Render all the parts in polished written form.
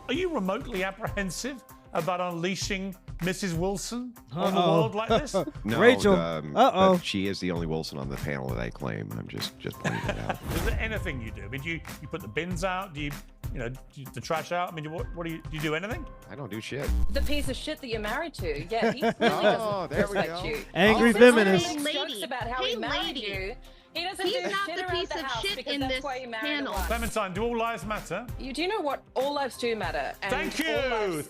Are you remotely apprehensive about unleashing Mrs. Wilson on the world like this? No, Rachel. but she is the only Wilson on the panel that I claim. I'm just pointing it out. Is there anything you do? I mean, do you put the bins out? Do you the trash out? I mean, what do you do anything? I don't do shit. The piece of shit that you're married to. Yeah, he really doesn't there we respect go. you. Angry He's feminist. making jokes Lady. about how Hey, he married lady. you. He doesn't He's do not shit the around piece the of house shit because in that's this why you married panel. a wife. Clementine, do all lives matter? You do know what? All lives do matter. And Thank you. all lives-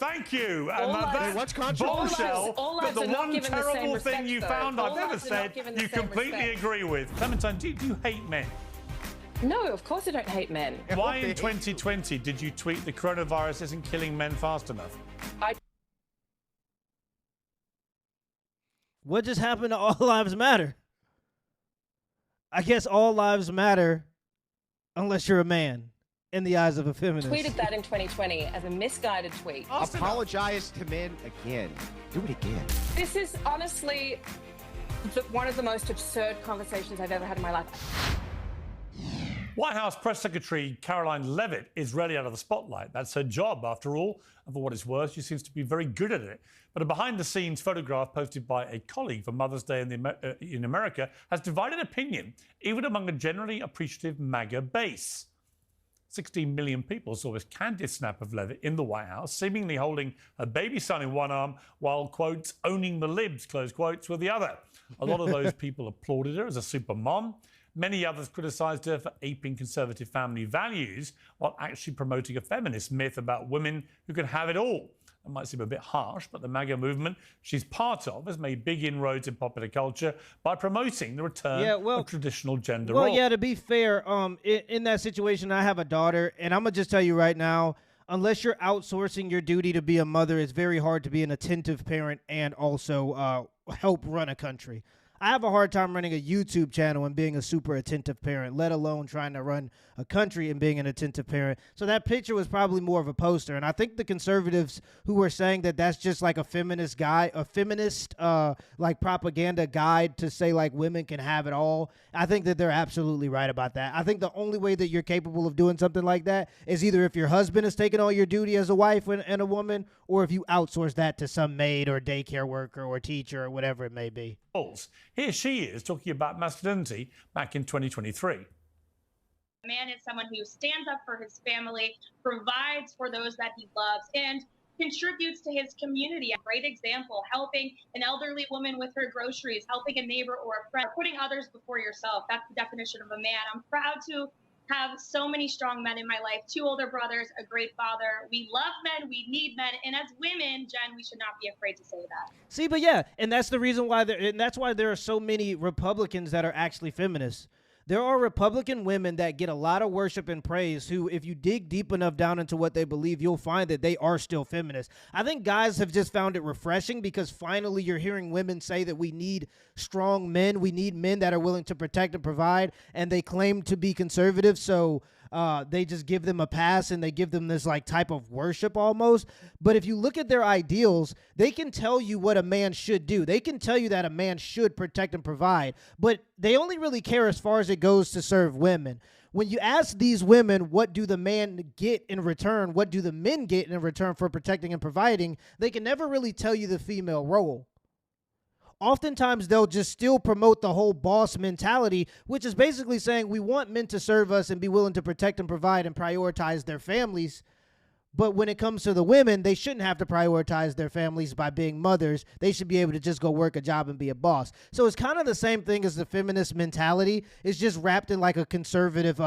That what's controversial? bombshell, all but lives the are not one given the same terrible thing respect, you though. found All I've ever lives are not said given the you same completely respect. agree with. Clementine, do you hate men? No, of course I don't hate men. Why in 2020 did you tweet the coronavirus isn't killing men fast enough? What just happened to All Lives Matter? I guess all lives matter unless you're a man in the eyes of a feminist. Tweeted that in 2020 as a misguided tweet. Apologize to men again. Do it again. This is honestly one of the most absurd conversations I've ever had in my life. White House Press Secretary Caroline Leavitt is rarely out of the spotlight. That's her job, after all, and for what it's worth, she seems to be very good at it. But a behind-the-scenes photograph posted by a colleague for Mother's Day in America has divided opinion, even among a generally appreciative MAGA base. 16 million people saw this candid snap of Leavitt in the White House, seemingly holding a baby son in one arm while, quotes, owning the libs, close quotes, with the other. A lot of those people applauded her as a super mom. Many others criticised her for aping conservative family values while actually promoting a feminist myth about women who can have it all. That might seem a bit harsh, but the MAGA movement she's part of has made big inroads in popular culture by promoting the return of traditional gender roles. Well, yeah, to be fair, in that situation, I have a daughter, and I'm going to just tell you right now, unless you're outsourcing your duty to be a mother, it's very hard to be an attentive parent and also help run a country. I have a hard time running a YouTube channel and being a super attentive parent, let alone trying to run a country and being an attentive parent. So that picture was probably more of a poster. And I think the conservatives who were saying that that's just like a feminist like propaganda guide to say like women can have it all, I think that they're absolutely right about that. I think the only way that you're capable of doing something like that is either if your husband is taking all your duty as a wife and a woman, or if you outsource that to some maid or daycare worker or teacher or whatever it may be. Here she is talking about masculinity back in 2023. A man is someone who stands up for his family, provides for those that he loves, and contributes to his community. A great example, helping an elderly woman with her groceries, helping a neighbor or a friend, putting others before yourself. That's the definition of a man. I'm proud to have so many strong men in my life, 2 older brothers, a great father. We love men, we need men, and as women, Jen, we should not be afraid to say that. See, but yeah, and that's the reason why that's why there are so many Republicans that are actually feminists. There are Republican women that get a lot of worship and praise who, if you dig deep enough down into what they believe, you'll find that they are still feminists. I think guys have just found it refreshing because finally you're hearing women say that we need strong men. We need men that are willing to protect and provide, and they claim to be conservative, so they just give them a pass and they give them this like type of worship almost. But if you look at their ideals, they can tell you what a man should do. They can tell you that a man should protect and provide, but they only really care as far as it goes to serve women. When you ask these women, what do the men get in return? What do the men get in return for protecting and providing? They can never really tell you the female role. Oftentimes, they'll just still promote the whole boss mentality, which is basically saying we want men to serve us and be willing to protect and provide and prioritize their families. But when it comes to the women, they shouldn't have to prioritize their families by being mothers. They should be able to just go work a job and be a boss. So it's kind of the same thing as the feminist mentality. It's just wrapped in like a conservative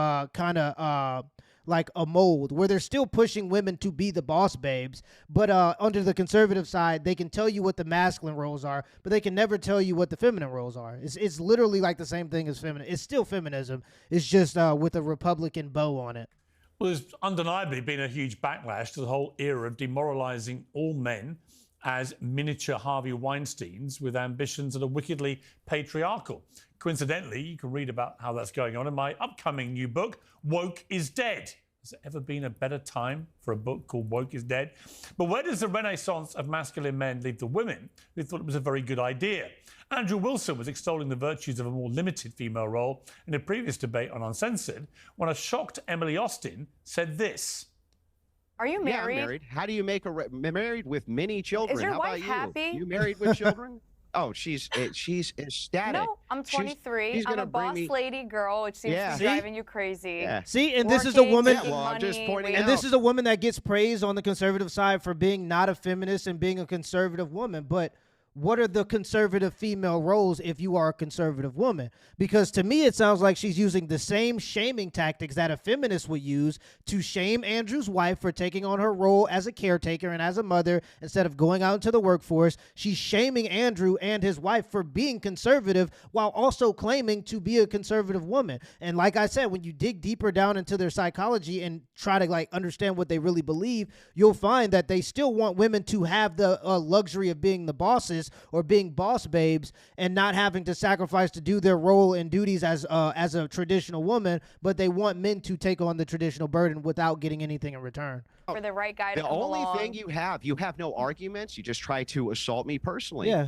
like a mold where they're still pushing women to be the boss babes, but under the conservative side, they can tell you what the masculine roles are, but they can never tell you what the feminine roles are. It's literally like the same thing as feminine. It's still feminism. It's just with a Republican bow on it. Well, there's undeniably been a huge backlash to the whole era of demoralizing all men as miniature Harvey Weinsteins with ambitions that are wickedly patriarchal. Coincidentally, you can read about how that's going on in my upcoming new book, Woke is Dead. Has there ever been a better time for a book called Woke is Dead? But where does the renaissance of masculine men leave the women who thought it was a very good idea? Andrew Wilson was extolling the virtues of a more limited female role in a previous debate on Uncensored when a shocked Emily Austin said this. Are you Yeah, I'm married? married. How do you make married with many children? your How wife about you? happy? You married with children? Oh, she's ecstatic. No, I'm 23. She's I'm gonna a bring boss me. lady girl, which seems Yeah. to See? be driving you crazy. Yeah. See, and this is a Working, woman. Yeah, making well, I'm just money, pointing waiting- And this is a woman that gets praised on the conservative side for being not a feminist and being a conservative woman. But what are the conservative female roles if you are a conservative woman? Because to me, it sounds like she's using the same shaming tactics that a feminist would use to shame Andrew's wife for taking on her role as a caretaker and as a mother instead of going out into the workforce. She's shaming Andrew and his wife for being conservative while also claiming to be a conservative woman. And like I said, when you dig deeper down into their psychology and try to like understand what they really believe, you'll find that they still want women to have the luxury of being the bosses or being boss babes and not having to sacrifice to do their role and duties as a traditional woman, but they want men to take on the traditional burden without getting anything in return. for the right guy to The come only along. thing you have no arguments. You just try to assault me personally. Yeah.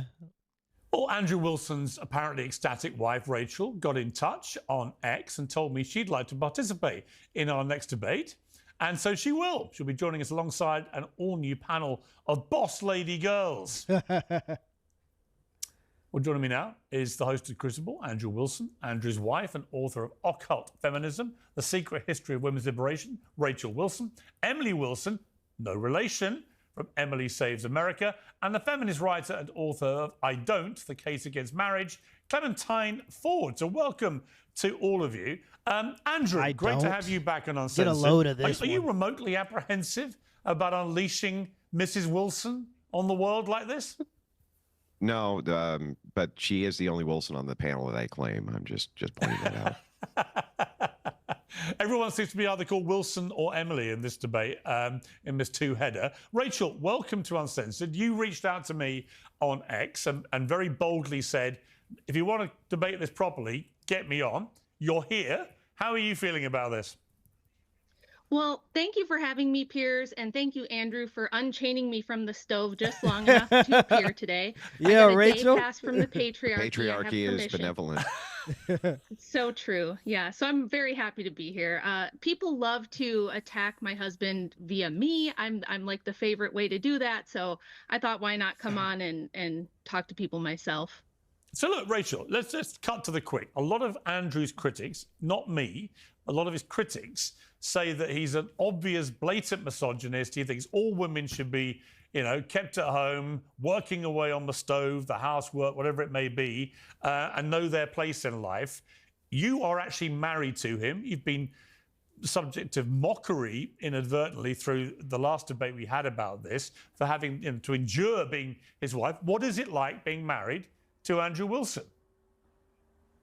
Well, Andrew Wilson's apparently ecstatic wife, Rachel, got in touch on X and told me she'd like to participate in our next debate. And so she will. She'll be joining us alongside an all-new panel of boss lady girls. Well, joining me now is the host of Crucible, Andrew Wilson, Andrew's wife and author of Occult Feminism, The Secret History of Women's Liberation, Rachel Wilson, Emily Wilson, no relation, from Emily Saves America, and the feminist writer and author of I Don't, The Case Against Marriage, Clementine Ford. So welcome to all of you. Andrew, I great to don't. have you back on Get a Uncensored. load of this Are you one. remotely apprehensive about unleashing Mrs. Wilson on the world like this? No, but she is the only Wilson on the panel that I claim. I'm just pointing that out. Everyone seems to be either called Wilson or Emily in this debate, in this two-header. Rachel, welcome to Uncensored. You reached out to me on X and very boldly said, if you want to debate this properly, get me on. You're here. How are you feeling about this? Well, thank you for having me, Piers, and thank you, Andrew, for unchaining me from the stove just long enough to appear today. Yeah, I got a Rachel. Day pass from the patriarchy. I have Patriarchy is permission. benevolent. It's so true. Yeah, so I'm very happy to be here. People love to attack my husband via me. I'm like the favorite way to do that. So I thought, why not come on and talk to people myself? So look, Rachel, let's just cut to the quick. A lot of Andrew's critics, not me, a lot of his critics say that he's an obvious, blatant misogynist. He thinks all women should be, kept at home, working away on the stove, the housework, whatever it may be, and know their place in life. You are actually married to him. You've been subject of mockery inadvertently through the last debate we had about this, for having to endure being his wife. What is it like being married to Andrew Wilson?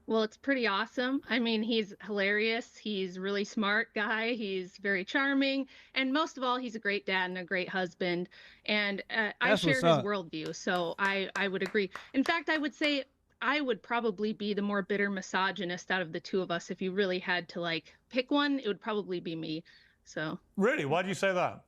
Well, it's pretty awesome. I mean, he's hilarious. He's a really smart guy. He's very charming. And most of all, he's a great dad and a great husband. And I That's share what's his up. worldview. So I would agree. In fact, I would say I would probably be the more bitter misogynist out of the two of us. If you really had to pick one, it would probably be me. So Really? Why do you say that?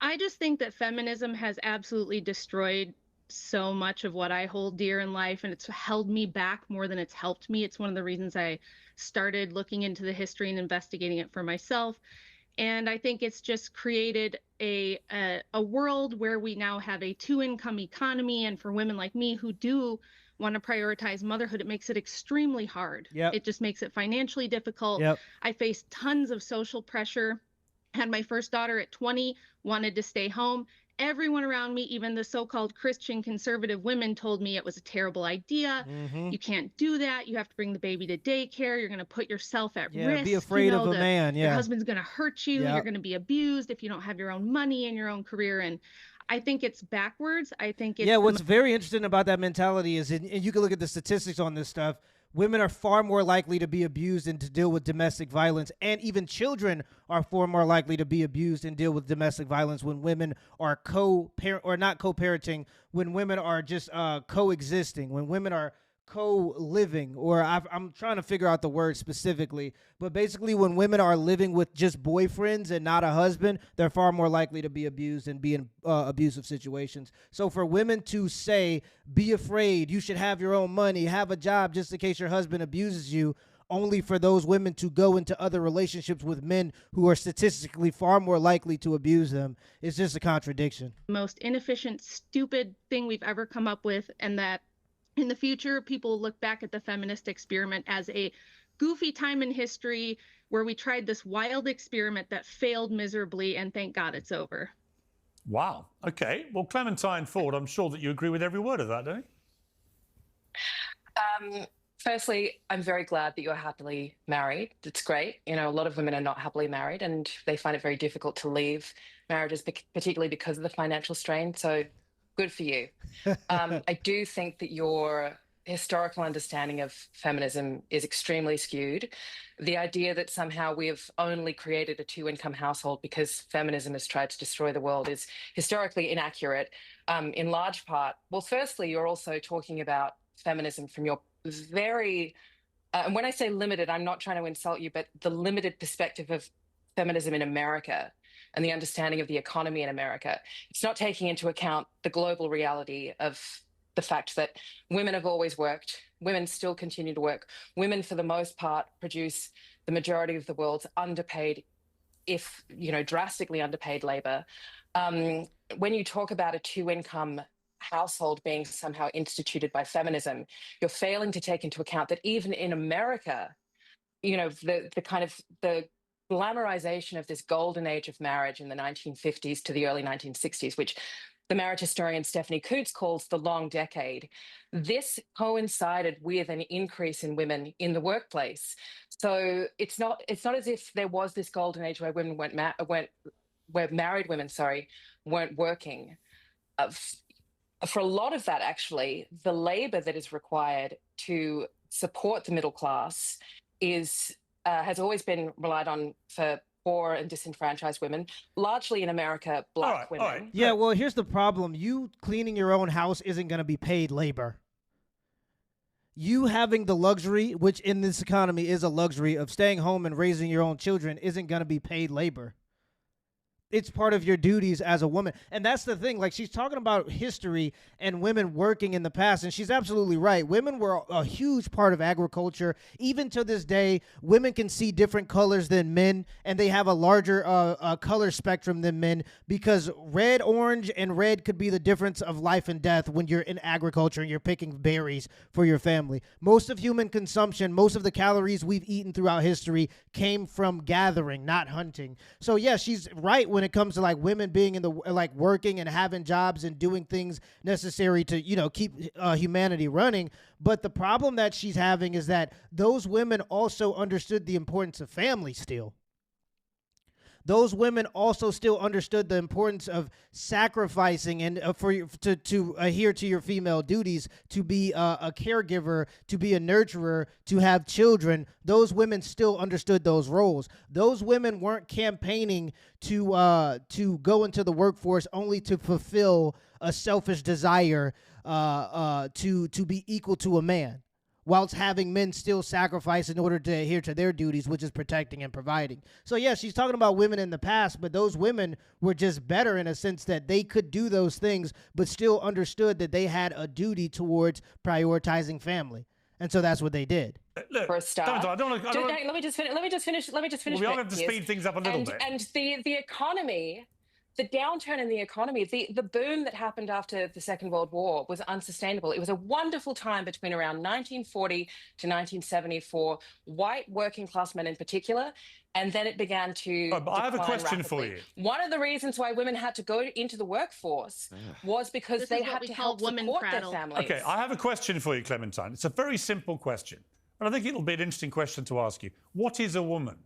I just think that feminism has absolutely destroyed so much of what I hold dear in life, and it's held me back more than it's helped me. It's one of the reasons I started looking into the history and investigating it for myself. And I think it's just created a world where we now have a two-income economy, and for women like me who do want to prioritize motherhood, it makes it extremely hard. Yep. It just makes it financially difficult. Yep. I faced tons of social pressure. Had my first daughter at 20, wanted to stay home. Everyone around me, even the so-called Christian conservative women, told me it was a terrible idea. Mm-hmm. You can't do that. You have to bring the baby to daycare. You're going to put yourself at Yeah, risk. be afraid of a man. Your Yeah. husband's going to hurt you. Yep. You're going to be abused if you don't have your own money and your own career. And I think it's backwards. I think it's What's very interesting about that mentality is, and you can look at the statistics on this stuff, women are far more likely to be abused and to deal with domestic violence, and even children are far more likely to be abused and deal with domestic violence when women are co-parent or not co-parenting, when women are just coexisting, when women are co-living, or I'm trying to figure out the word specifically, but basically when women are living with just boyfriends and not a husband, they're far more likely to be abused and be in abusive situations. So for women to say, be afraid, you should have your own money, have a job just in case your husband abuses you, only for those women to go into other relationships with men who are statistically far more likely to abuse them. It's just a contradiction. Most inefficient, stupid thing we've ever come up with, and that in the future, people will look back at the feminist experiment as a goofy time in history where we tried this wild experiment that failed miserably, and thank God it's over. Wow. Okay. Well, Clementine Ford, I'm sure that you agree with every word of that, don't you? Firstly, I'm very glad that you're happily married. It's great. You know, a lot of women are not happily married and they find it very difficult to leave marriages, particularly because of the financial strain. So good for you. I do think that your historical understanding of feminism is extremely skewed. The idea that somehow we have only created a two-income household because feminism has tried to destroy the world is historically inaccurate, in large part. Well, firstly, you're also talking about feminism from your very, and when I say limited, I'm not trying to insult you, but the limited perspective of feminism in America and the understanding of the economy in America. It's not taking into account the global reality of the fact that women have always worked, women still continue to work. Women, for the most part, produce the majority of the world's underpaid, if, you know, drastically underpaid labor. When you talk about a two-income household being somehow instituted by feminism, you're failing to take into account that even in America, you know, the kind of the glamorization of this golden age of marriage in the 1950s to the early 1960s, which the marriage historian Stephanie Coots calls the long decade. This coincided with an increase in women in the workplace. So it's not as if there was this golden age where women where married women, weren't working. For a lot of that, actually, the labor that is required to support the middle class has always been relied on for poor and disenfranchised women, largely in America, Black women. All right. Yeah, well, here's the problem. You cleaning your own house isn't going to be paid labor. You having the luxury, which in this economy is a luxury, of staying home and raising your own children isn't going to be paid labor. It's part of your duties as a woman. And that's the thing. Like, she's talking about history and women working in the past, and she's absolutely right. Women were a huge part of agriculture. Even to this day, women can see different colors than men, and they have a larger color spectrum than men, because red, orange, and red could be the difference of life and death when you're in agriculture and you're picking berries for your family. Most of human consumption, most of the calories we've eaten throughout history came from gathering, not hunting. So, yeah, she's right when it comes to like women being in the like working and having jobs and doing things necessary to, you know, keep humanity running. But the problem that she's having is that those women also understood the importance of family still. Those women also still understood the importance of sacrificing and to adhere to your female duties, to be a caregiver, to be a nurturer, to have children. Those women still understood those roles. Those women weren't campaigning to go into the workforce only to fulfill a selfish desire to be equal to a man, whilst having men still sacrifice in order to adhere to their duties, which is protecting and providing. So, yeah, she's talking about women in the past, but those women were just better in a sense that they could do those things, but still understood that they had a duty towards prioritizing family. And so that's what they did. Look, for a start. Let me just finish. Well, we all have to speed things up a little bit. And the economy, the downturn in the economy, the boom that happened after the Second World War was unsustainable. It was a wonderful time between around 1940 to 1970 for white working class men in particular, and then it began to but I have a question rapidly. for you. One of the reasons why women had to go into the workforce was because they had to help support their families. Okay, I have a question for you, Clementine. It's a very simple question, and I think it'll be an interesting question to ask you. What is a woman?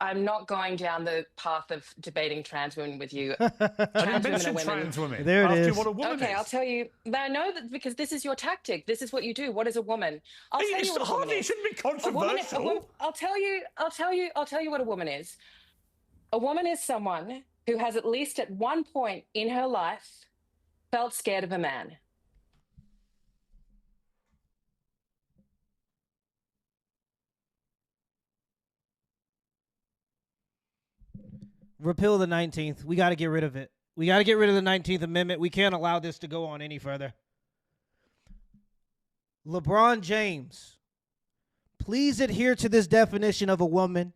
I'm not going down the path of debating trans women with you. Trans women are women. Trans women. There it is. You what a woman okay, is. I'll tell you. I know that because this is your tactic. This is what you do. What is a woman? I'll tell you what a woman is. It shouldn't be controversial. I'll tell you what a woman is. A woman is someone who has at least at one point in her life felt scared of a man. Repeal the 19th. We got to get rid of it. We got to get rid of the 19th Amendment. We can't allow this to go on any further. LeBron James please adhere to this definition of a woman.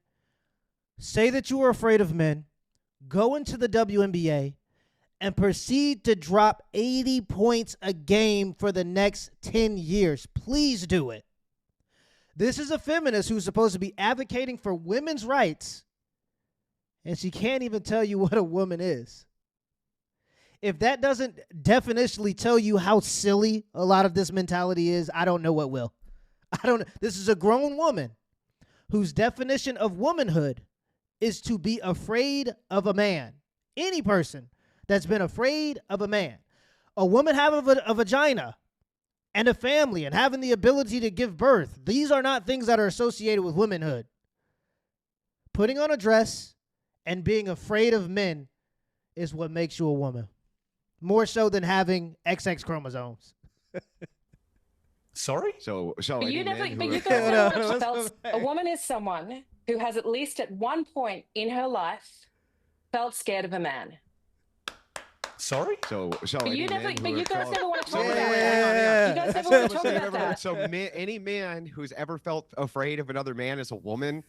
Say that you are afraid of men. Go into the WNBA and proceed to drop 80 points a game for the next 10 years. Please do it. This is a feminist who's supposed to be advocating for women's rights, and she can't even tell you what a woman is. If that doesn't definitionally tell you how silly a lot of this mentality is, I don't know what will. This is a grown woman whose definition of womanhood is to be afraid of a man. Any person that's been afraid of a man. A woman having a vagina and a family and having the ability to give birth. These are not things that are associated with womanhood. Putting on a dress and being afraid of men is what makes you a woman. More so than having XX chromosomes. Sorry? So But you any never, men but who you are- guys never felt a woman is someone who has at least at one point in her life felt scared of a man. Sorry? So But any you never, men who but you have guys felt- never want to talk Yeah, about hang that. on, hang on. You guys never That's want the to talk first thing I've about ever heard. that. So any man who's ever felt afraid of another man is a woman.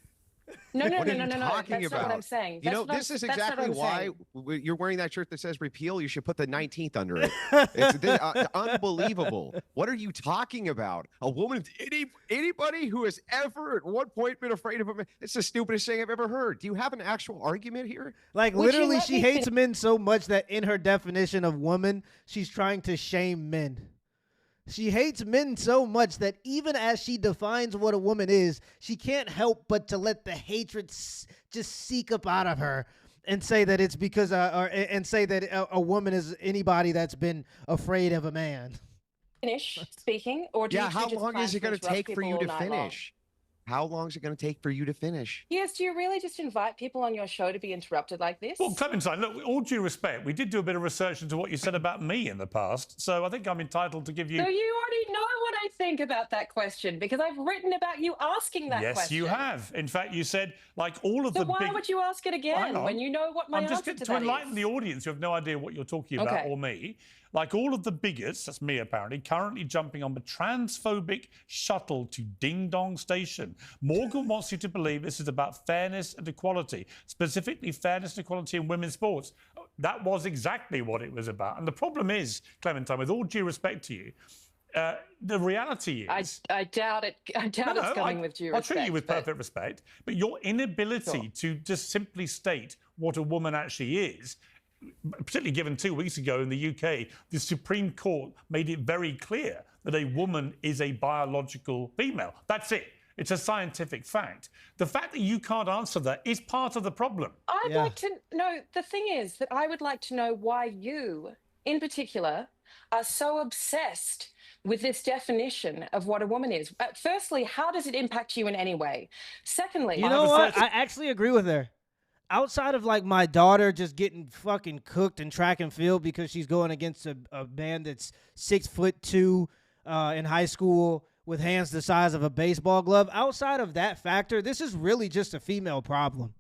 No, no, What no, are no, you no, no. talking That's not what about? I'm saying. You know, That's what this is that's not what exactly I'm why saying. you're wearing that shirt that says repeal. You should put the 19th under it. It's unbelievable. What are you talking about? A woman, anybody who has ever at one point been afraid of a man, it's the stupidest thing I've ever heard. Do you have an actual argument here? Like, Would you literally, let she me hates men so much that in her definition of woman, she's trying to shame men. She hates men so much that even as she defines what a woman is, she can't help but to let the hatred just seek up out of her and say that it's because, and say that a woman is anybody that's been afraid of a man. Finish speaking, or do Yeah, you two how just long plan is it to going to interrupt take for people you all to night long? finish? How long is it going to take for you to finish? Yes, do you really just invite people on your show to be interrupted like this? Well, Clementine, look, with all due respect, we did do a bit of research into what you said about me in the past, so I think I'm entitled to give you... So you already know what I think about that question because I've written about you asking that Yes, question. you have. In fact, you said, like, all of So the why big... would you ask it Hang again on. when you know what my I'm answer just to to that enlighten is? the audience who have no idea what you're talking about, Okay. or me. Like all of the bigots, that's me apparently, currently jumping on the transphobic shuttle to Ding Dong Station. Morgan wants you to believe this is about fairness and equality, specifically fairness and equality in women's sports. That was exactly what it was about. And the problem is, Clementine, with all due respect to you, the reality is... I doubt it. I doubt it's coming with due respect. I'll treat you with but- perfect respect, but your inability to just simply state what a woman actually is, particularly given 2 weeks ago in the UK, the Supreme Court made it very clear that a woman is a biological female. That's it. It's a scientific fact. The fact that you can't answer that is part of the problem. I'd like to know, the thing is that I would like to know why you, in particular, are so obsessed with this definition of what a woman is. Firstly, how does it impact you in any way? Secondly, You know what? I actually agree with her. Outside of like my daughter just getting fucking cooked in track and field because she's going against a man that's 6'2" in high school with hands the size of a baseball glove. Outside of that factor, this is really just a female problem.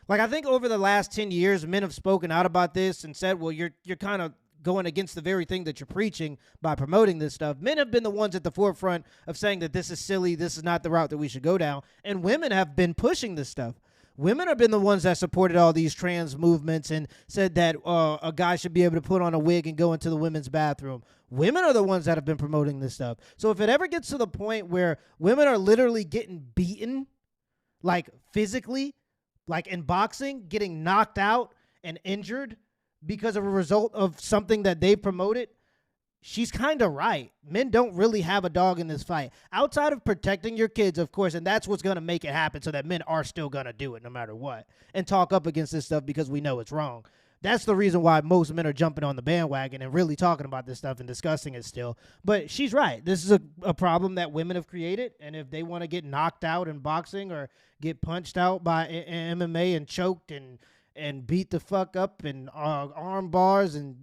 Like, I think over the last 10 years, men have spoken out about this and said, well, you're kind of going against the very thing that you're preaching by promoting this stuff. Men have been the ones at the forefront of saying that this is silly, this is not the route that we should go down. And women have been pushing this stuff. Women have been the ones that supported all these trans movements and said that a guy should be able to put on a wig and go into the women's bathroom. Women are the ones that have been promoting this stuff. So if it ever gets to the point where women are literally getting beaten, like physically, like in boxing, getting knocked out and injured because of a result of something that they promoted, she's kind of right. Men don't really have a dog in this fight. Outside of protecting your kids, of course, and that's what's going to make it happen so that men are still going to do it no matter what and talk up against this stuff because we know it's wrong. That's the reason why most men are jumping on the bandwagon and really talking about this stuff and discussing it still. But she's right. This is a problem that women have created, and if they want to get knocked out in boxing or get punched out by MMA and choked and beat the fuck up and arm bars and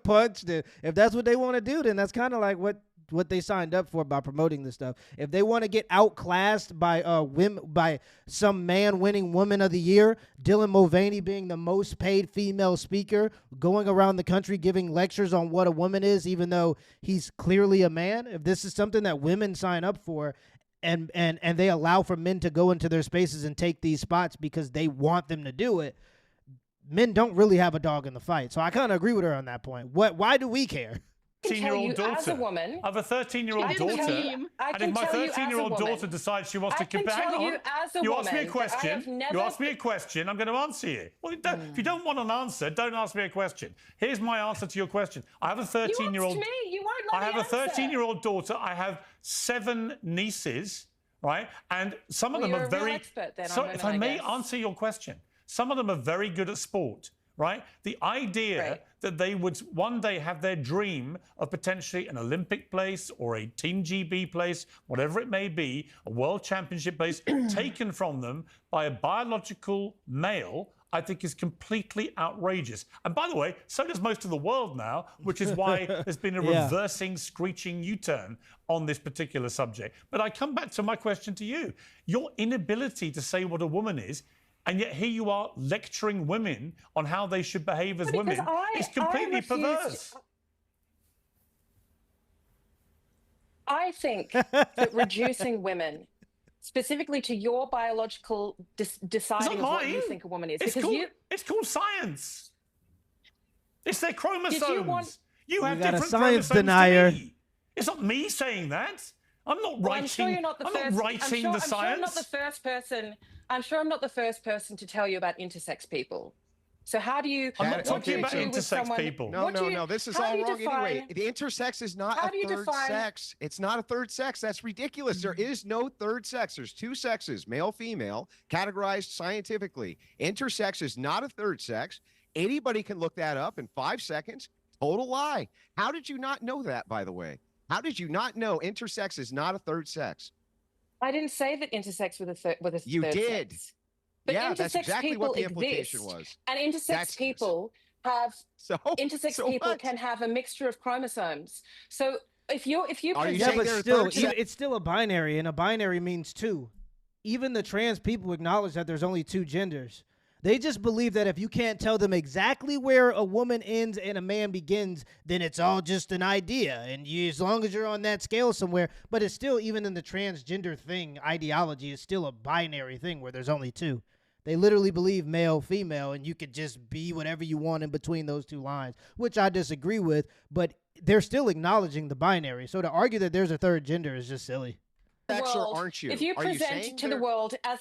punched, if that's what they want to do, then that's kind of like what they signed up for by promoting this stuff. If they want to get outclassed by women, by some man winning Woman of the Year, Dylan Mulvaney being the most paid female speaker, going around the country giving lectures on what a woman is, even though he's clearly a man, if this is something that women sign up for, and they allow for men to go into their spaces and take these spots because they want them to do it, men don't really have a dog in the fight. So I kind of agree with her on that point. Why do we care? 13-year-old daughter. As a woman, I have a 13-year-old I can daughter. tell you- I And can if my tell you as a 13-year-old woman- daughter decides she wants to I can compare, tell you as a you ask me a woman that I question. have never- You ask me a question. I'm going to answer you. Well, if you don't want an answer, don't ask me a question. Here's my answer to your question. I have a 13-year-old. You asked me. You won't let I have me a 13-year-old daughter. I have 7 nieces, right? And some of Well, them you're are a real very. expert then on So women, if I I may guess. answer your question, some of them are very good at sport. Right? The idea Right. that they would one day have their dream of potentially an Olympic place or a Team GB place, whatever it may be, a world championship place, taken from them by a biological male, I think is completely outrageous. And by the way, so does most of the world now, which is why there's been a Yeah. reversing, screeching U-turn on this particular subject. But I come back to my question to you. Your inability to say what a woman is, and yet here you are lecturing women on how they should behave as Because women. It's completely perverse. I think that reducing women, specifically to your biological deciding of what you mine. think a woman is, It's because it's called science. It's their chromosomes. You have got a different science chromosomes denier. to me. It's not me saying that. I'm not Well, writing. I'm sure you're not the I'm first. not writing the I'm sure I'm not science. the first person. I'm sure I'm not the first person to tell you about intersex people. So how do you? I'm not what talking do you about do with intersex someone- people. No, what do no, you- no. This is how all do you wrong anyway. define- The intersex is not How a do you third define- sex. It's not a third sex. That's ridiculous. There is no third sex. There's 2 sexes, male, female, categorized scientifically. Intersex is not a third sex. Anybody can look that up in 5 seconds. Total lie. How did you not know that, by the way? How did you not know intersex is not a third sex? I didn't say that intersex with a You third did. sex. But Yeah, that's intersex exactly what the people implication exist, was. And intersex That's- people have So intersex so people what? can have a mixture of chromosomes. So if you Are you present- Yeah, saying but they're a still, third sex? it's still a binary, and a binary means 2. Even the trans people acknowledge that there's only 2 genders. They just believe that if you can't tell them exactly where a woman ends and a man begins, then it's all just an idea. And as long as you're on that scale somewhere, but it's still, even in the transgender thing, ideology is still a binary thing where there's only 2. They literally believe male, female, and you could just be whatever you want in between those 2 lines, which I disagree with, but they're still acknowledging the binary. So to argue that there's a third gender is just silly. Sex or world, aren't you? if you Are you saying present to the they're- world as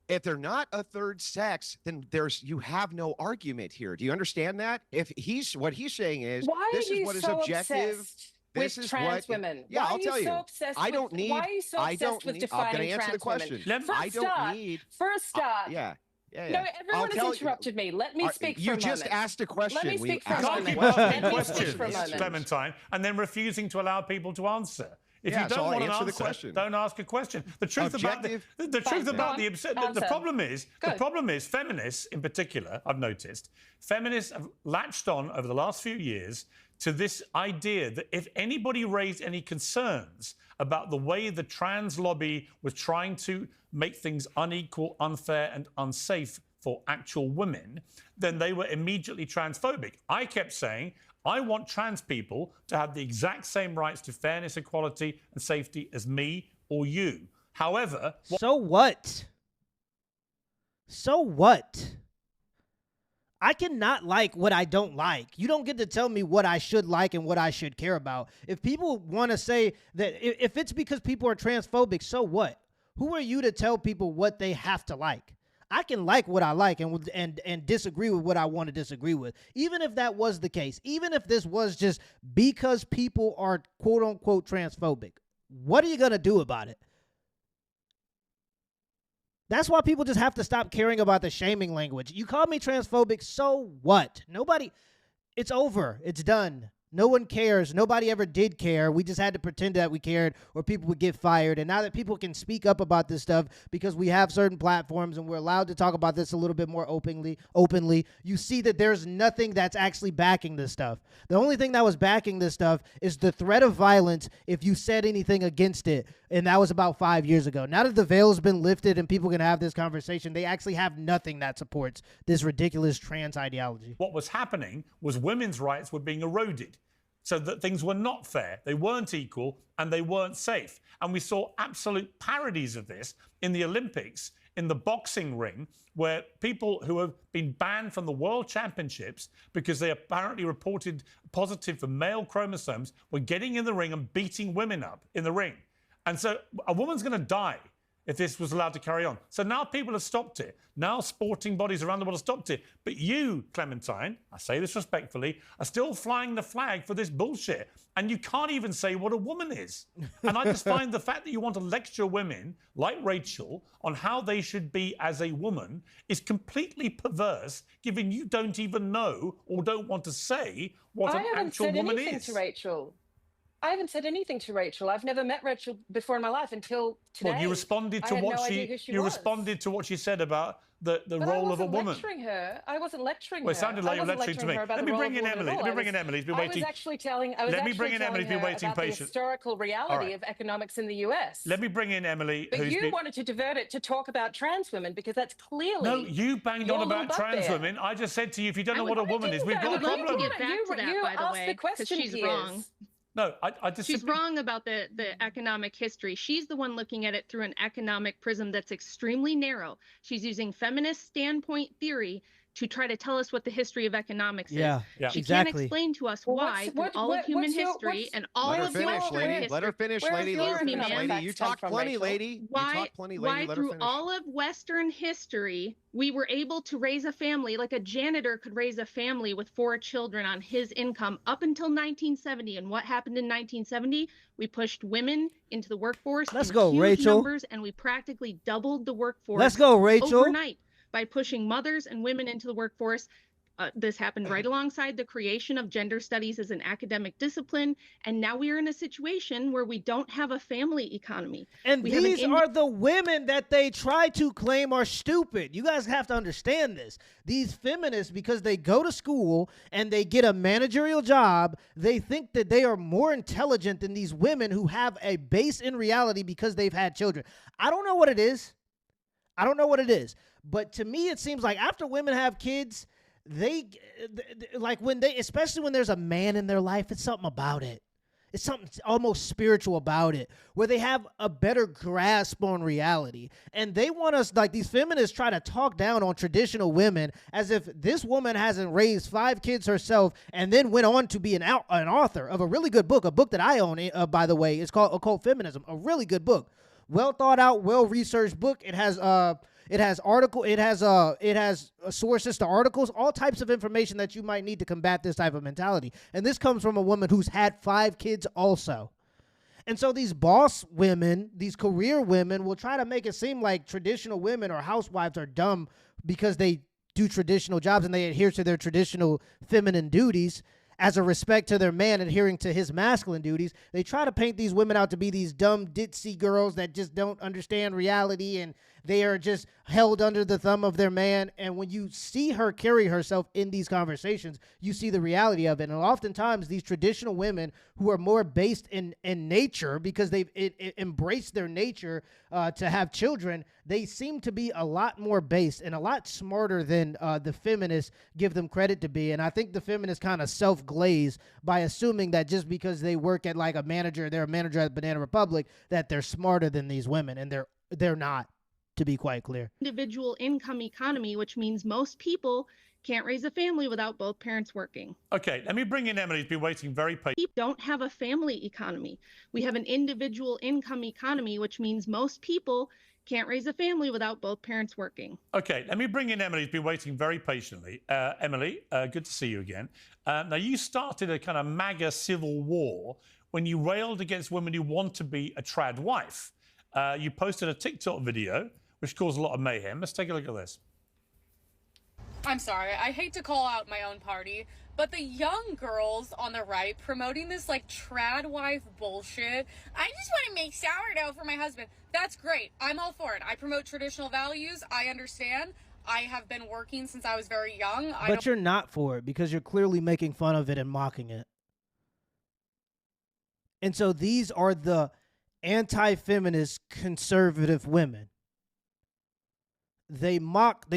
If they're not a third sex, then you have no argument here. Do you understand that? If what he's saying is why this are is you what is so objective. obsessed This with is trans what women? Yeah, why I'll are you tell so you. Obsessed I don't with, need Why are you so I obsessed don't with need defining I'm going to answer trans the question. women? For I a don't start, need For a start, yeah. no, I'll everyone tell has you- interrupted me. Let me speak You for a just moment. asked a question. Let me We speak for a asked Can't a keep moment. asking Let me speak questions, for a moment. Clementine, and then refusing to allow people to answer. If Yeah, you so don't I'll want an answer the answer, question. don't ask a question. The truth Objective- about the truth Fine, about go the on. the Answer. problem is the Good. problem is feminists in particular. I've noticed feminists have latched on over the last few years to this idea that if anybody raised any concerns about the way the trans lobby was trying to make things unequal, unfair, and unsafe for actual women, then they were immediately transphobic. I kept saying, I want trans people to have the exact same rights to fairness, equality, and safety as me or you. However, So what? So what? I cannot like what I don't like. You don't get to tell me what I should like and what I should care about. If people want to say that, if it's because people are transphobic, so what? Who are you to tell people what they have to like? I can like what I like and disagree with what I want to disagree with. Even if that was the case, even if this was just because people are quote unquote transphobic, what are you going to do about it? That's why people just have to stop caring about the shaming language. You call me transphobic, so what? Nobody, it's over. It's done. No one cares. Nobody ever did care. We just had to pretend that we cared or people would get fired. And now that people can speak up about this stuff because we have certain platforms and we're allowed to talk about this a little bit more openly, you see that there's nothing that's actually backing this stuff. The only thing that was backing this stuff is the threat of violence if you said anything against it. And that was about 5 years ago. Now that the veil has been lifted and people can have this conversation, they actually have nothing that supports this ridiculous trans ideology. what was happening was women's rights were being eroded. so that things were not fair, they weren't equal, and they weren't safe. And we saw absolute parodies of this in the Olympics, in the boxing ring, where people who have been banned from the World Championships because they apparently reported positive for male chromosomes were getting in the ring and beating women up in the ring. And so a woman's going to die if this was allowed to carry on. So now people have stopped it. Now sporting bodies around the world have stopped it. But you, Clementine, I say this respectfully, are still flying the flag for this bullshit. And you can't even say what a woman is. And I just find the fact that you want to lecture women like Rachel on how they should be as a woman is completely perverse, given you don't even know or don't want to say what an actual woman is. To Rachel. I haven't said anything to Rachel. I've never met Rachel before in my life until today. Well, you responded to responded to what she said about the role of a woman. I wasn't lecturing her. Well, it sounded like you were lecturing to me. Let me bring in Emily. Let me bring in Emily. He's been waiting. I was actually telling her about the historical reality of economics in the US. Let me bring in Emily. But you wanted to divert it to talk about trans women because that's clearly. No, you banged on about trans women. I just said to you, if you don't know what a woman is, we've got a problem. I would like to get back to that, by the way, because she's wrong. No, I just... She's wrong about the economic history. She's the one looking at it through an economic prism that's extremely narrow. She's using feminist standpoint theory to try to tell us what the history of economics is. She can't explain to us why through all of human history and all of Western history. Let her finish, lady. Let her finish, lady. You talk plenty, lady. Why through all of Western history we were able to raise a family, like a janitor could raise a family with 4 children on his income up until 1970. And what happened in 1970? We pushed women into the workforce. Let's go, huge Rachel. Numbers, and we practically doubled the workforce. Let's go, Rachel. Overnight. By pushing mothers and women into the workforce. This happened right alongside the creation of gender studies as an academic discipline. And now we are in a situation where we don't have a family economy. And these are the women that they try to claim are stupid. You guys have to understand this. These feminists, because they go to school and they get a managerial job, they think that they are more intelligent than these women who have a base in reality because they've had children. I don't know what it is. But to me, it seems like after women have kids, especially when there's a man in their life, it's something about it. It's something almost spiritual about it, where they have a better grasp on reality. And they want us, like these feminists try to talk down on traditional women as if this woman hasn't raised 5 kids herself and then went on to be an author of a really good book, a book that I own, by the way. It's called Occult Feminism, a really good book. Well thought out, well-researched book. It has sources to articles, all types of information that you might need to combat this type of mentality. And this comes from a woman who's had 5 kids also. And so these boss women, these career women will try to make it seem like traditional women or housewives are dumb because they do traditional jobs and they adhere to their traditional feminine duties as a respect to their man adhering to his masculine duties. They try to paint these women out to be these dumb ditzy girls that just don't understand reality and they are just held under the thumb of their man. And when you see her carry herself in these conversations, you see the reality of it. And oftentimes these traditional women who are more based in nature because they've embraced their nature to have children, they seem to be a lot more based and a lot smarter than the feminists give them credit to be. And I think the feminists kind of self-glaze by assuming that just because they work at like they're a manager at Banana Republic, that they're smarter than these women. And they're not, to be quite clear. Individual income economy, which means most people can't raise a family without both parents working. Okay, let me bring in Emily, who's been waiting very patiently. We don't have a family economy. We have an individual income economy, which means most people can't raise a family without both parents working. Okay, let me bring in Emily, who's been waiting very patiently. Emily, good to see you again. Now, you started a kind of MAGA civil war when you railed against women who want to be a trad wife. You posted a TikTok video, which caused a lot of mayhem. Let's take a look at this. I'm sorry, I hate to call out my own party, but the young girls on the right promoting this like trad wife bullshit. I just want to make sourdough for my husband. That's great. I'm all for it. I promote traditional values. I understand. I have been working since I was very young. But you're not for it because you're clearly making fun of it and mocking it. And so these are the anti-feminist conservative women. They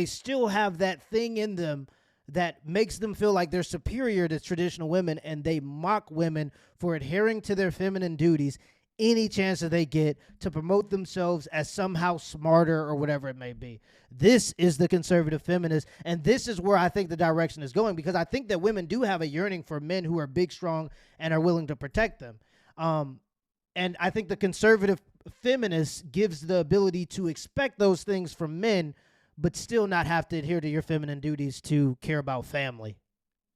still have that thing in them that makes them feel like they're superior to traditional women, and they mock women for adhering to their feminine duties any chance that they get to promote themselves as somehow smarter or whatever it may be. This is the conservative feminist, and this is where I think the direction is going, because I think that women do have a yearning for men who are big, strong, and are willing to protect them. And I think the conservative feminist gives the ability to expect those things from men, but still not have to adhere to your feminine duties to care about family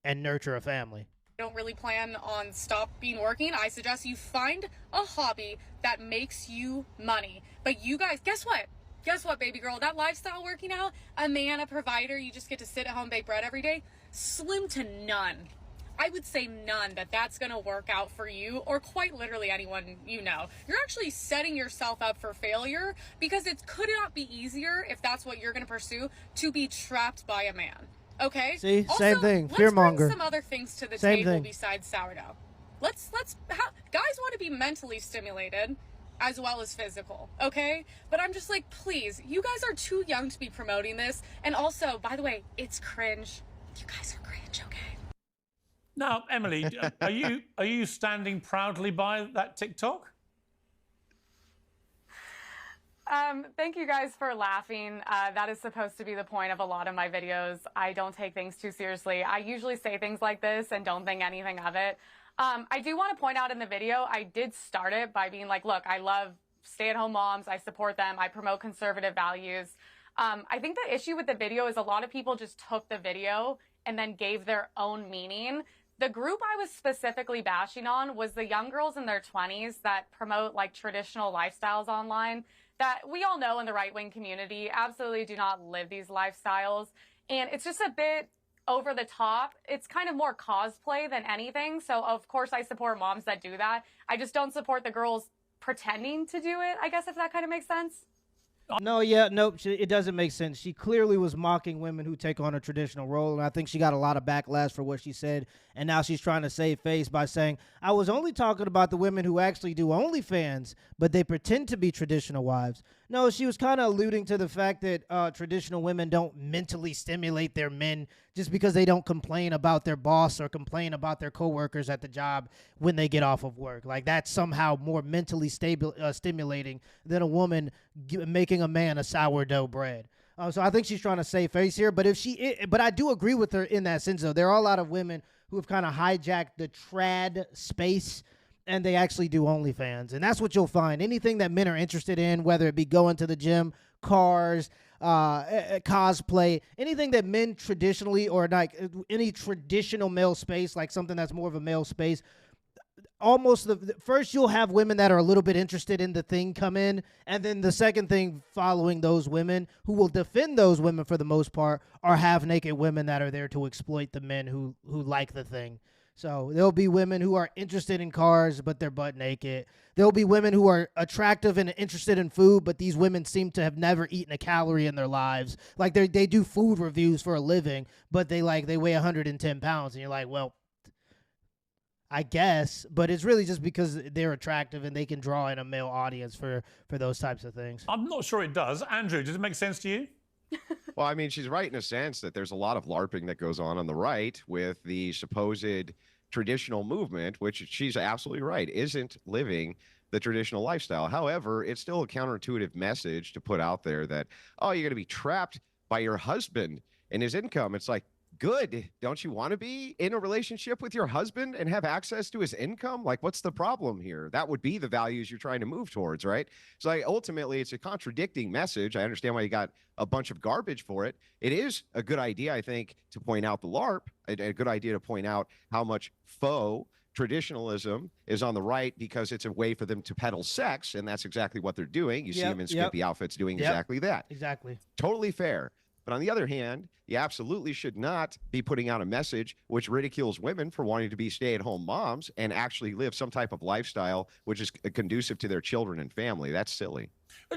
and nurture a family. Don't really plan on stopping working, I suggest you find a hobby that makes you money. But you guys, guess what? Guess what, baby girl? That lifestyle working out, a man, a provider, you just get to sit at home, bake bread every day, slim to none. I would say none that's going to work out for you, or quite literally anyone you know. You're actually setting yourself up for failure, because it could not be easier, if that's what you're going to pursue, to be trapped by a man. Okay. See, also, same thing. Let's Fearmonger. bring some other things to the Same table thing. besides sourdough. Guys want to be mentally stimulated as well as physical, okay? But I'm just like, please, you guys are too young to be promoting this. And also, by the way, it's cringe. You guys are cringe, okay? Now, Emily, are you standing proudly by that TikTok? Thank you guys for laughing. That is supposed to be the point of a lot of my videos. I don't take things too seriously. I usually say things like this and don't think anything of it. I do want to point out in the video, I did start it by being like, look, I love stay-at-home moms. I support them. I promote conservative values. I think the issue with the video is a lot of people just took the video and then gave their own meaning. The group I was specifically bashing on was the young girls in their 20s that promote like traditional lifestyles online that we all know in the right-wing community absolutely do not live these lifestyles. And it's just a bit over the top. It's kind of more cosplay than anything. So of course I support moms that do that. I just don't support the girls pretending to do it, I guess, if that kind of makes sense. No, yeah, nope, it doesn't make sense. She clearly was mocking women who take on a traditional role, and I think she got a lot of backlash for what she said, and now she's trying to save face by saying, I was only talking about the women who actually do OnlyFans, but they pretend to be traditional wives. No, she was kind of alluding to the fact that traditional women don't mentally stimulate their men just because they don't complain about their boss or complain about their coworkers at the job when they get off of work. Like, that's somehow more mentally stimulating than a woman making a man a sourdough bread. So I think she's trying to save face here. But but I do agree with her in that sense, though. There are a lot of women who have kind of hijacked the trad space, and they actually do OnlyFans. And that's what you'll find. Anything that men are interested in, whether it be going to the gym, cars, cosplay, anything that men traditionally, or like any traditional male space, like something that's more of a male space, almost first you'll have women that are a little bit interested in the thing come in, and then the second thing following those women who will defend those women for the most part are half-naked women that are there to exploit the men who like the thing. So there'll be women who are interested in cars, but they're butt naked. There'll be women who are attractive and interested in food, but these women seem to have never eaten a calorie in their lives. Like they do food reviews for a living, but they weigh 110 pounds, and you're like, well, I guess, but it's really just because they're attractive and they can draw in a male audience for those types of things. I'm not sure it does. Andrew, does it make sense to you? Well, I mean, she's right in a sense that there's a lot of LARPing that goes on the right with the supposed traditional movement, which she's absolutely right, isn't living the traditional lifestyle. However, it's still a counterintuitive message to put out there that, oh, you're going to be trapped by your husband and his income. It's like, good. Don't you want to be in a relationship with your husband and have access to his income? Like, what's the problem here? That would be the values you're trying to move towards, right? So like, ultimately, it's a contradicting message. I understand why you got a bunch of garbage for it. It is a good idea, I think, to point out the LARP, a good idea to point out how much faux traditionalism is on the right because it's a way for them to peddle sex, and that's exactly what they're doing. You see them in skimpy outfits doing exactly that. Exactly. Totally fair. But on the other hand, you absolutely should not be putting out a message which ridicules women for wanting to be stay-at-home moms and actually live some type of lifestyle which is conducive to their children and family. That's silly.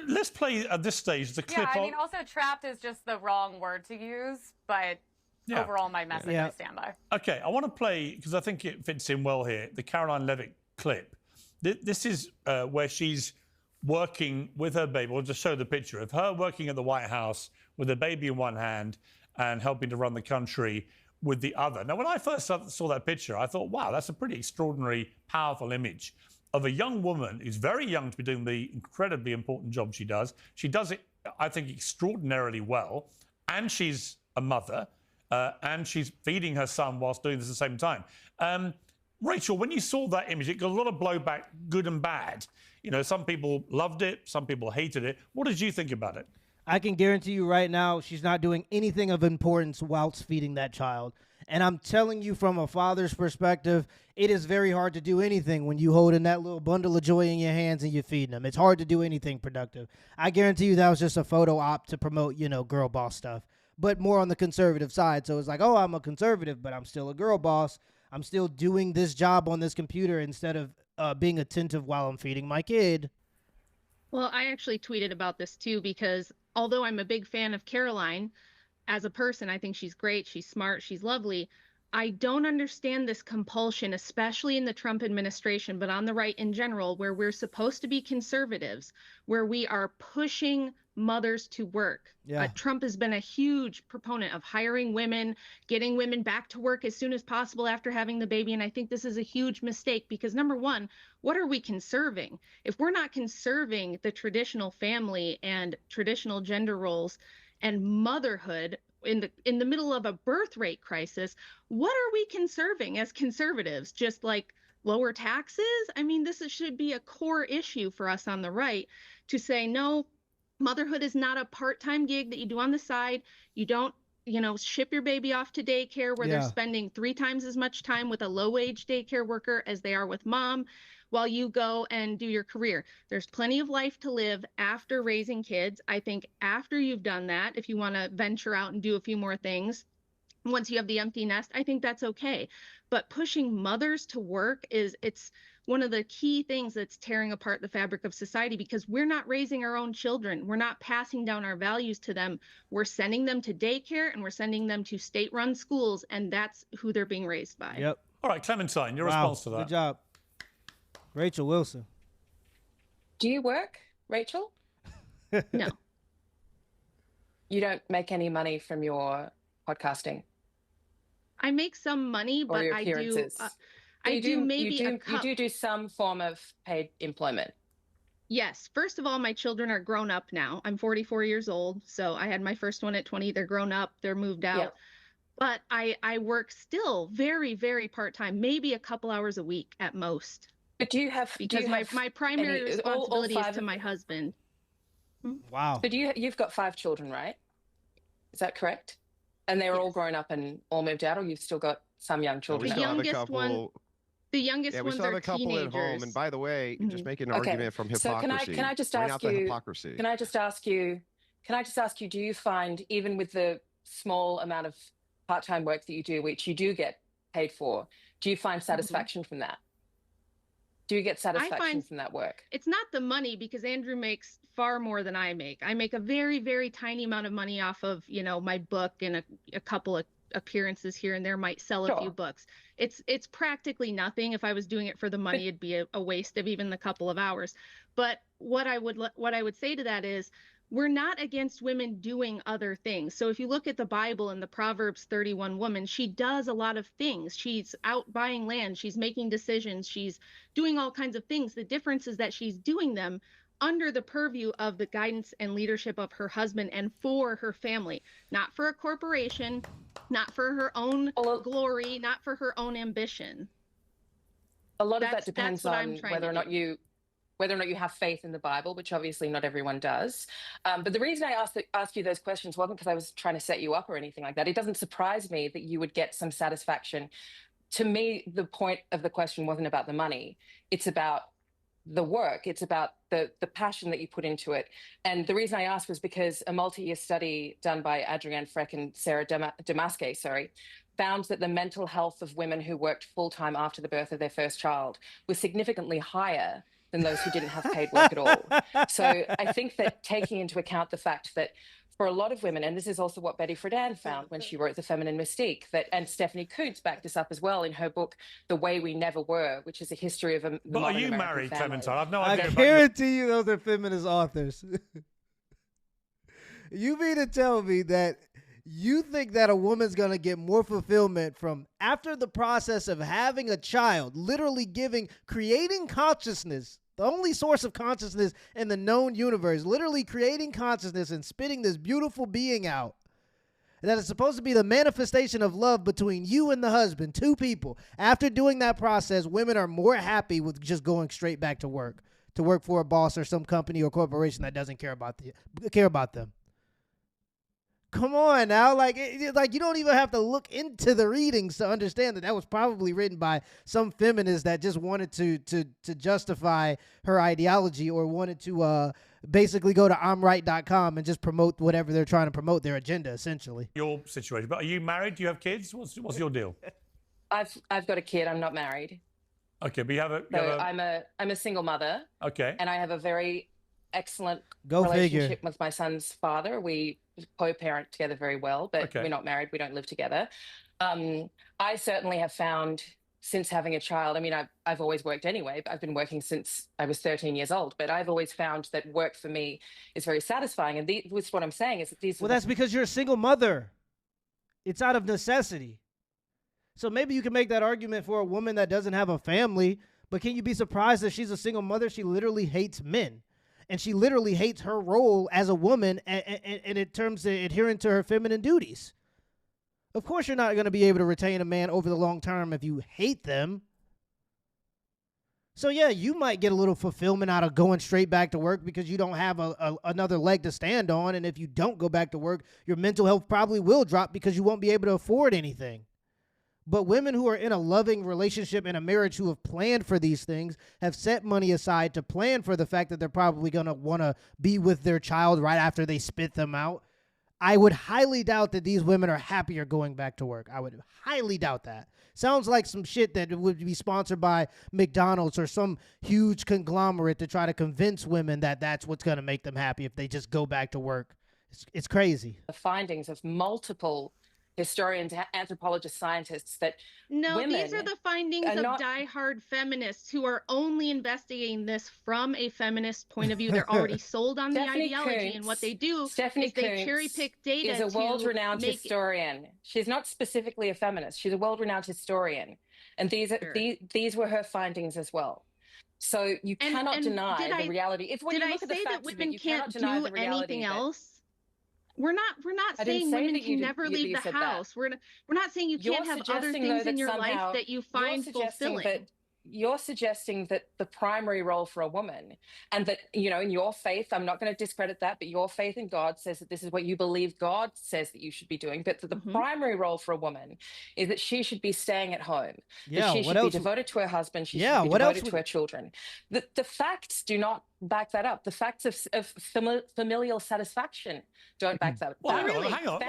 Let's play at this stage the clip. Yeah, I mean, also trapped is just the wrong word to use, but overall my message I stand by. Okay, I want to play, because I think it fits in well here, the Caroline Levitt clip. This is where she's working with her baby. We'll just show the picture of her working at the White House with a baby in one hand and helping to run the country with the other. Now, when I first saw that picture, I thought, wow, that's a pretty extraordinary, powerful image of a young woman who's very young to be doing the incredibly important job she does. She does it, I think, extraordinarily well, and she's a mother, and she's feeding her son whilst doing this at the same time. Rachel, when you saw that image, it got a lot of blowback, good and bad. You know, some people loved it, some people hated it. What did you think about it? I can guarantee you right now she's not doing anything of importance whilst feeding that child. And I'm telling you from a father's perspective, it is very hard to do anything when you holding that little bundle of joy in your hands and you're feeding them. It's hard to do anything productive. I guarantee you that was just a photo op to promote, you know, girl boss stuff, but more on the conservative side. So it's like, oh, I'm a conservative, but I'm still a girl boss. I'm still doing this job on this computer instead of being attentive while I'm feeding my kid. Well, I actually tweeted about this too, because although I'm a big fan of Caroline as a person, I think she's great, she's smart, she's lovely. I don't understand this compulsion, especially in the Trump administration, but on the right in general, where we're supposed to be conservatives, where we are pushing mothers to work. Yeah. Trump has been a huge proponent of hiring women, getting women back to work as soon as possible after having the baby. And I think this is a huge mistake because, number one, what are we conserving? If we're not conserving the traditional family and traditional gender roles and motherhood in the middle of a birth rate crisis, what are we conserving as conservatives? Just like lower taxes? I mean, this should be a core issue for us on the right to say, no, motherhood is not a part-time gig that you do on the side. You don't, you know, ship your baby off to daycare where they're spending 3 times as much time with a low-wage daycare worker as they are with mom while you go and do your career. There's plenty of life to live after raising kids. I think after you've done that, if you want to venture out and do a few more things, once you have the empty nest, I think that's okay. But pushing mothers to work it's one of the key things that's tearing apart the fabric of society because we're not raising our own children. We're not passing down our values to them. We're sending them to daycare and we're sending them to state-run schools, and that's who they're being raised by. Yep. All right, Clementine, your response to that. Good job. Rachel Wilson. Do you work, Rachel? No. You don't make any money from your podcasting? I make some money, Or but your I do. appearances? I do maybe you do some form of paid employment. Yes. First of all, my children are grown up now. I'm 44 years old, so I had my first one at 20. They're grown up. They're moved out. Yep. But I work still very, very part-time, maybe a couple hours a week at most. But do you have my primary responsibility is to my husband. Wow. But you've got 5 children, right? Is that correct? And they're all grown up and all moved out, or you've still got some young children? The youngest one. The youngest yeah, we ones still have are a couple teenagers. at home. And by the way, just making an argument from hypocrisy. So can I just Point ask out the you? hypocrisy. Can I just ask you? Do you find, even with the small amount of part-time work that you do, which you do get paid for, do you find satisfaction from that? Do you get satisfaction from that work? It's not the money, because Andrew makes far more than I make. I make a very, very tiny amount of money off of, you know, my book and a couple of appearances here and there, might sell a few books. It's practically nothing. If I was doing it for the money, it'd be a waste of even the couple of hours. But what I would say to that is, we're not against women doing other things. So if you look at the Bible and the Proverbs 31 woman, she does a lot of things. She's out buying land. She's making decisions. She's doing all kinds of things. The difference is that she's doing them under the purview of the guidance and leadership of her husband and for her family, not for a corporation, not for her own glory, not for her own ambition. A lot of that depends on whether or not you have faith in the Bible, which obviously not everyone does. But the reason I asked you those questions wasn't because I was trying to set you up or anything like that. It doesn't surprise me that you would get some satisfaction. To me, the point of the question wasn't about the money. It's about the work. It's about the passion that you put into it. And the reason I asked was because a multi-year study done by Adrienne Freck and Sarah Damaske, found that the mental health of women who worked full-time after the birth of their first child was significantly higher than those who didn't have paid work at all. So I think that, taking into account the fact that for a lot of women, and this is also what Betty Friedan found when she wrote The Feminine Mystique, and Stephanie Coontz backed this up as well in her book, The Way We Never Were, which is a history of a But are you American married, family. Clementine? I've no idea. I guarantee you those are feminist authors. You mean to tell me that You think that a woman's going to get more fulfillment from after the process of having a child, literally creating consciousness, the only source of consciousness in the known universe, literally creating consciousness and spitting this beautiful being out that is supposed to be the manifestation of love between you and the husband, two people. After doing that process, women are more happy with just going straight back to work for a boss or some company or corporation that doesn't care about them. Come on now, like you don't even have to look into the readings to understand that was probably written by some feminist that just wanted to justify her ideology or wanted to basically go to imright.com and just promote whatever they're trying to promote, their agenda, essentially. Your situation, but are you married? Do you have kids? What's your deal? I've got a kid. I'm not married. Okay, but you have a. I'm a single mother. Okay. And I have a very excellent relationship figure. With my son's father. We co-parent together very well, but we're not married. We don't live together. I certainly have found since having a child, I mean, I've always worked anyway. I've been working since I was 13 years old, but I've always found that work for me is very satisfying. And this what I'm saying is that these. Well, that's because you're a single mother. It's out of necessity. So maybe you can make that argument for a woman that doesn't have a family, but can you be surprised that she's a single mother? She literally hates men. And she literally hates her role as a woman and in terms of adhering to her feminine duties. Of course, you're not going to be able to retain a man over the long term if you hate them. So, yeah, you might get a little fulfillment out of going straight back to work because you don't have another leg to stand on. And if you don't go back to work, your mental health probably will drop because you won't be able to afford anything. But women who are in a loving relationship and a marriage who have planned for these things have set money aside to plan for the fact that they're probably going to want to be with their child right after they spit them out. I would highly doubt that these women are happier going back to work. I would highly doubt that. Sounds like some shit that would be sponsored by McDonald's or some huge conglomerate to try to convince women that that's what's going to make them happy if they just go back to work. It's crazy. The findings of multiple historians, anthropologists, scientists that these are the findings of diehard feminists who are only investigating this from a feminist point of view. They're already sold on the ideology, and what they do is they cherry pick data. Is a world-renowned historian. She's not specifically a feminist. She's a world-renowned historian, and these were her findings as well. So you cannot deny the reality. If when you look at the facts of it, you cannot deny the reality. Anything else? We're not saying women can never leave the house. We're not saying you can't have other things in your life that you find fulfilling. You're suggesting that the primary role for a woman, and that, you know, in your faith, I'm not going to discredit that, but your faith in God says that this is what you believe God says that you should be doing. But the primary role for a woman is that she should be staying at home. Yeah, that she should be devoted to her husband. She should be devoted to her children. The facts do not back that up. The facts of familial satisfaction don't back that up. Well, hang on.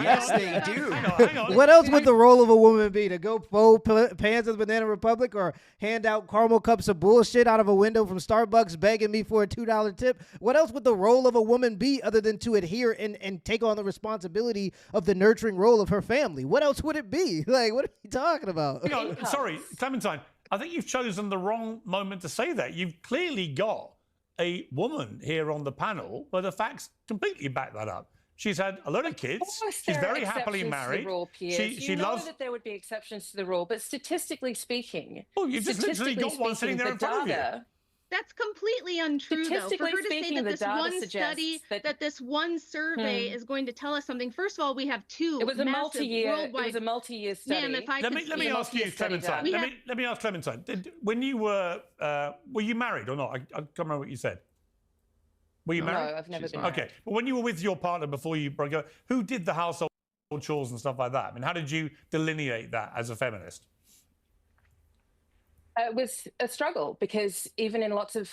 Yes, they do. Hang on. What else would the role of a woman be? To go fold pans at the Banana Republic or hand out caramel cups of bullshit out of a window from Starbucks begging me for a $2 tip? What else would the role of a woman be other than to adhere and take on the responsibility of the nurturing role of her family? What else would it be? Like, what are you talking about? Sorry, Clementine. I think you've chosen the wrong moment to say that. You've clearly got a woman here on the panel where the facts completely back that up. She's had a lot of kids. She's very happily married. She loves that there would be exceptions to the rule, but statistically speaking, you've just literally got one sitting there in front of you. That's completely untrue, though. For her to say that this one study, that this one survey is going to tell us something. First of all, we have two. It was a multi-year. It was a multi-year study. Ma'am, let me ask you, Clementine. Let me ask Clementine. When you were you married or not? I can't remember what you said. Were you married? No, I've never been married. Okay, but when you were with your partner before you broke up, who did the household chores and stuff like that? I mean, how did you delineate that as a feminist? It was a struggle because even in lots of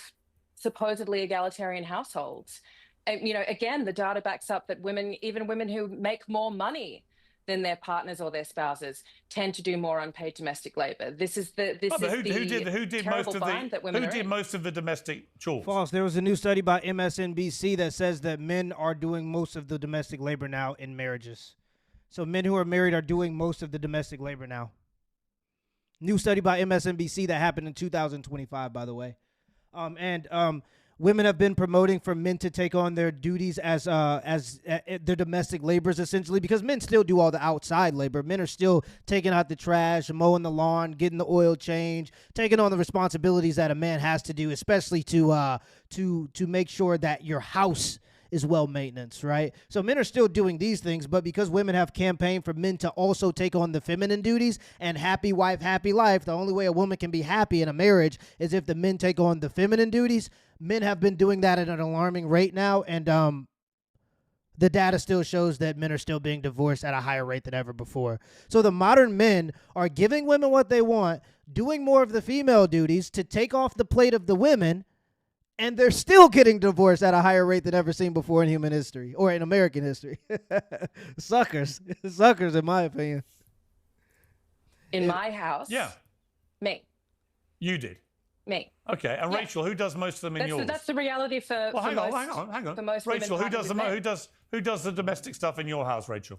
supposedly egalitarian households, you know, again, the data backs up that even women who make more money than their partners or their spouses tend to do more unpaid domestic labor. Who did most of the domestic chores? False. There was a new study by MSNBC that says that men are doing most of the domestic labor now in marriages. So men who are married are doing most of the domestic labor now. New study by MSNBC that happened in 2025, by the way. women have been promoting for men to take on their duties as their domestic laborers, essentially, because men still do all the outside labor. Men are still taking out the trash, mowing the lawn, getting the oil change, taking on the responsibilities that a man has to do, especially to make sure that your house is well maintenance, right? So men are still doing these things, but because women have campaigned for men to also take on the feminine duties and happy wife, happy life, the only way a woman can be happy in a marriage is if the men take on the feminine duties. Men have been doing that at an alarming rate now, and the data still shows that men are still being divorced at a higher rate than ever before. So the modern men are giving women what they want, doing more of the female duties to take off the plate of the women, and they're still getting divorced at a higher rate than ever seen before in human history or in American history. Suckers. Suckers, in my opinion. In my house? Yeah. Me. You did? Me. Okay. And Yeah. Rachel, who does most of them in yours? That's the reality for Well, hang most, on. for most Rachel, women who does the domestic stuff in your house, Rachel?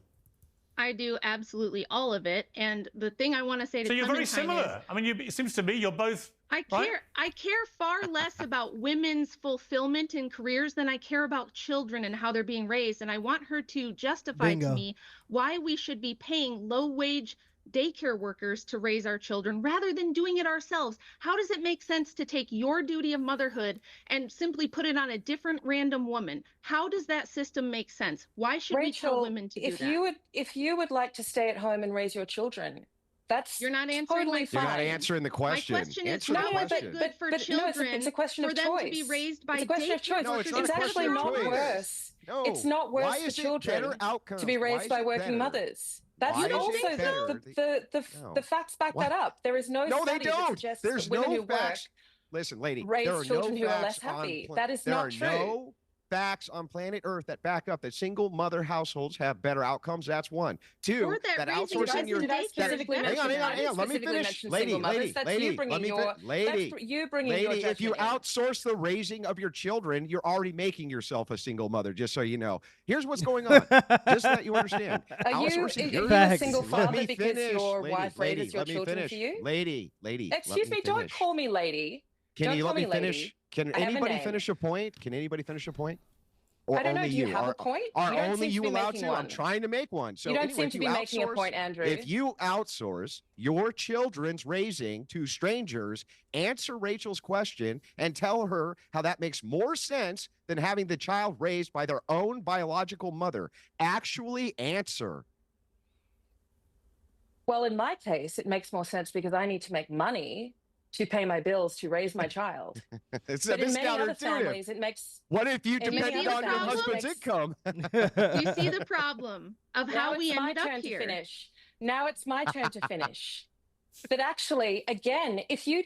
I do absolutely all of it. And the thing I want to say to So you're very Clementine similar. I mean, it seems to me you're both. I right? care far less about women's fulfillment in careers than I care about children and how they're being raised. And I want her to justify Bingo. to me why we should be paying low-wage daycare workers to raise our children rather than doing it ourselves. How does it make sense to take your duty of motherhood and simply put it on a different random woman? How does that system make sense? Why should we tell women to do that? If you would like to stay at home and raise your children, that's You're not answering totally my fine. You're not answering the question. My question is, Answer the how is question. it good for no, children it's a question for of them choice. to be raised by It's a question of choice. daycare No, workers? it's not a It's question actually of not choice. worse. No. It's not worse Why for is it children better outcomes? to be Why raised is by it working better? mothers. That's Why is it also better? the facts back What? that up. There is no No, they study that don't. suggests There's that women no who work facts. Listen, lady, raise there are children no who are facts less happy. on That is not true. There are no facts on planet Earth that back up that single mother households have better outcomes. That's one. Two, Or that raising outsourcing kids your in daycare is specifically better hang than on, that. hang on. Let me specifically finish, mentioned lady, single mothers. lady, That's lady. you bringing Let me your lady, that's you bringing your lady. If you judgment in. outsource the raising of your children, you're already making yourself a single mother. Just so you know. Here's what's going on. Just so that you understand. Are you Outsourcing your a single Let father me because finish, your lady, wife lady, raises your let me children finish. for you? Lady, Excuse me, don't call me lady. Can Don't you call let me me finish? lady. Can I have a anybody name. finish a point? Can anybody finish a point? Or I don't know. only Do you you? have a point? Are You don't only seem to you be allowed making to? I'm one. trying to make one. So You don't anyway, seem if to you be making a outsource- point, Andrew. If you outsource your children's raising to strangers, answer Rachel's question and tell her how that makes more sense than having the child raised by their own biological mother. Actually answer. Well, in my case, it makes more sense because I need to make money to pay my bills to raise my child. It's But in many other counterintuitive. families, it makes. What if you in many depended other on your families, it husband's makes- income? Do you see the problem of Now how we it's my ended up turn here? to finish. Now it's my turn to finish. But actually, again, if you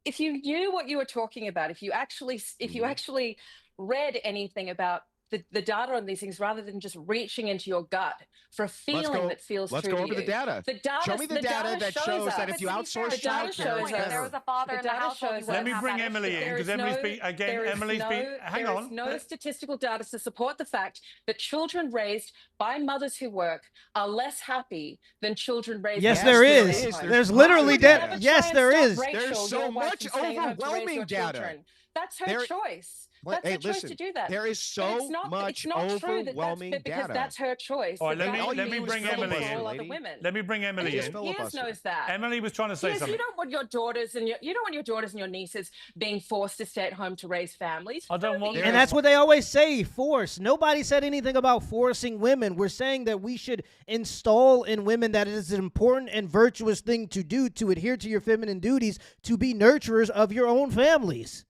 knew what you were talking about, if you actually read anything about the data on these things rather than just reaching into your gut for a feeling that feels Let's true go to over the you. data. The data. Show me the data that shows that us. if you outsource The data childcare, shows it's us. better. There was a father The in the data household. shows You us. Let wouldn't me have bring that Emily issue. in because Emily's been again. Emily's been. Hang There on. is no statistical data to support the fact that children raised by mothers who work are less happy than children raised. Yes, by there mothers is. who don't. There's Why literally would you data. ever Yes, try and there stop is. Rachel, There's so your wife, much from staying at home to raise overwhelming your data. children? That's her There- choice. Well, That's hey, her choice listen, to do that. there is But so much it's not true that overwhelming because data. that's her choice. All right, that let me- that let me means bring the same Emily for in, all other lady. women. Let me bring Emily Just in. filibuster. Piers knows that. Emily was trying to say Piers, something. you don't want your daughters and your nieces being forced to stay at home to raise families. I don't want. And that's what they always say, force. Nobody said anything about forcing women. We're saying that we should install in women that it is an important and virtuous thing to do to adhere to your feminine duties, to be nurturers of your own families.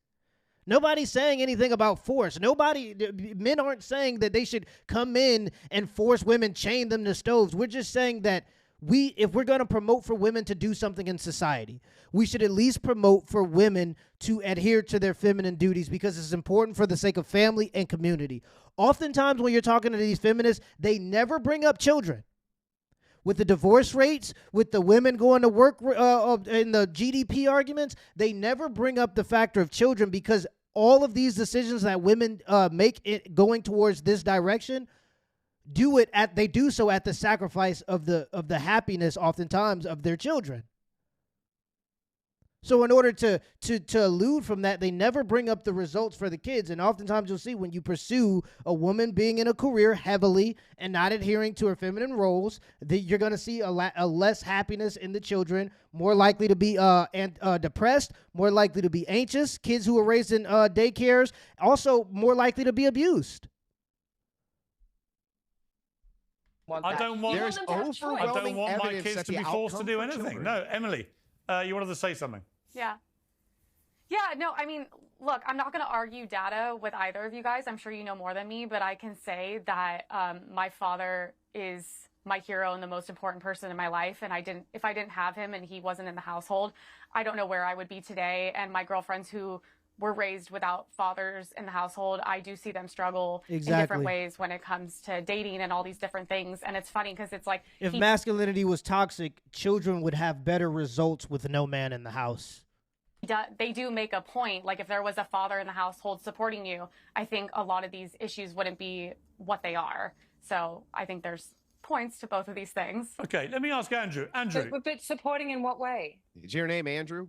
Nobody's saying anything about force. Men aren't saying that they should come in and force women, chain them to stoves. We're just saying that if we're going to promote for women to do something in society, we should at least promote for women to adhere to their feminine duties because it's important for the sake of family and community. Oftentimes when you're talking to these feminists, they never bring up children. With the divorce rates, with the women going to work in the GDP arguments, they never bring up the factor of children because all of these decisions that women make going towards this direction they do so at the sacrifice of the happiness, oftentimes, of their children. So in order to elude from that, they never bring up the results for the kids. And oftentimes you'll see when you pursue a woman being in a career heavily and not adhering to her feminine roles, that you're going to see a less happiness in the children, more likely to be depressed, more likely to be anxious. Kids who are raised in daycares also more likely to be abused. I don't want my evidence kids that to the be forced to outcome do for anything. children- No, Emily, you wanted to say something. Yeah. Yeah, no, I mean, look, I'm not going to argue data with either of you guys. I'm sure you know more than me, but I can say that my father is my hero and the most important person in my life. And if I didn't have him and he wasn't in the household, I don't know where I would be today. And my girlfriends who were raised without fathers in the household, I do see them struggle in different ways when it comes to dating and all these different things. And it's funny because it's like, if masculinity was toxic, children would have better results with no man in the house. They do make a point. Like if there was a father in the household supporting you, I think a lot of these issues wouldn't be what they are. So I think there's points to both of these things. Okay, let me ask Andrew. Andrew. But supporting in what way? Is your name Andrew?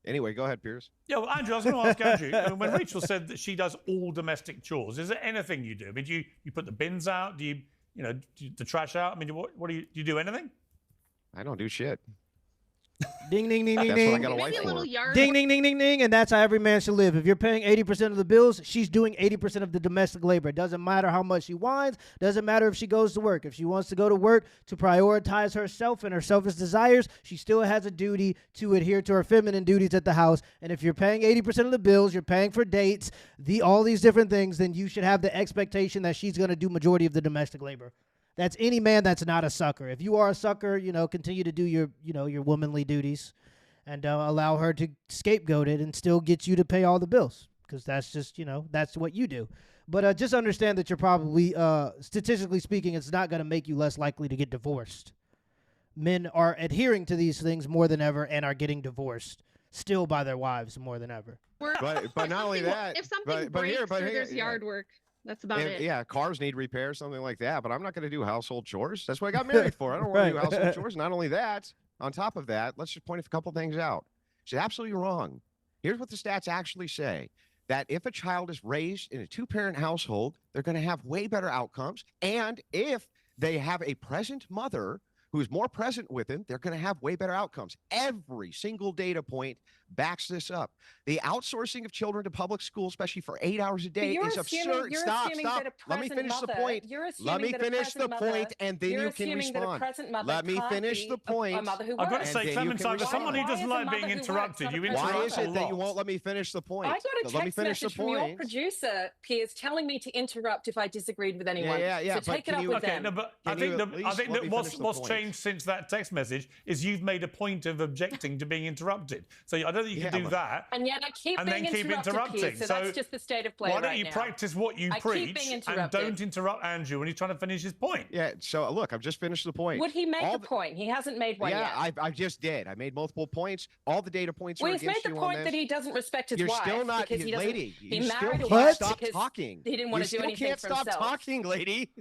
Anyway, go ahead, Piers. Yeah, well, Andrew, I was going to ask Andrew, when Rachel said that she does all domestic chores, is there anything you do? I mean, do you put the bins out? Do you the trash out? I mean, what do you do anything? I don't do shit. Ding, ding, ding, ding, That's ding. what I got a wife Maybe a little for. yard. Ding, ding, ding, ding, ding. And that's how every man should live. If you're paying 80% of the bills, she's doing 80% of the domestic labor. It doesn't matter how much she whines. Doesn't matter if she goes to work. If she wants to go to work to prioritize herself and her selfish desires, she still has a duty to adhere to her feminine duties at the house. And if you're paying 80% of the bills, you're paying for dates, all these different things, then you should have the expectation that she's going to do majority of the domestic labor. That's any man that's not a sucker. If you are a sucker, continue to do your womanly duties. And allow her to scapegoat it and still get you to pay all the bills, because that's just, that's what you do. But just understand that you're probably, statistically speaking, it's not going to make you less likely to get divorced. Men are adhering to these things more than ever and are getting divorced still by their wives more than ever. But not only that, if something breaks or there's yard work, that's about it. Yeah, cars need repair, something like that. But I'm not going to do household chores. That's what I got married for. I don't want to do household chores. Not only that, on top of that, let's just point a couple things out. She's absolutely wrong. Here's what the stats actually say. That if a child is raised in a two-parent household, they're going to have way better outcomes. And if they have a present mother who's more present with them, they're going to have way better outcomes. Every single data point backs this up. The outsourcing of children to public school, especially for 8 hours a day, is absurd. Stop. Let me finish the point. Let me finish the point, and then you can respond. Let me finish the point. I've got to say, Clementine, as someone who doesn't like being interrupted, you interrupt Why is it a that lot. you won't let me finish the point? I got a text message from your producer, Piers, telling me to interrupt if I disagreed with anyone. Yeah. So take it up with them. No, but I think that what's changed since that text message is you've made a point of objecting to being interrupted. So I don't think you can do that. And yet I keep being interrupted, Piers, so that's just the state of play. Why don't you practice what you preach and don't interrupt Andrew when he's trying to finish his point? Yeah, so look, I've just finished the point. Would he make a point? He hasn't made one yet. Yeah, I just did. I made multiple points. All the data points are against you on this. Well, he's made the point that he doesn't respect his wife. You're still not, because he lady. He married a wife wife stop because talking. He didn't want to do anything for himself. You can't stop talking, lady.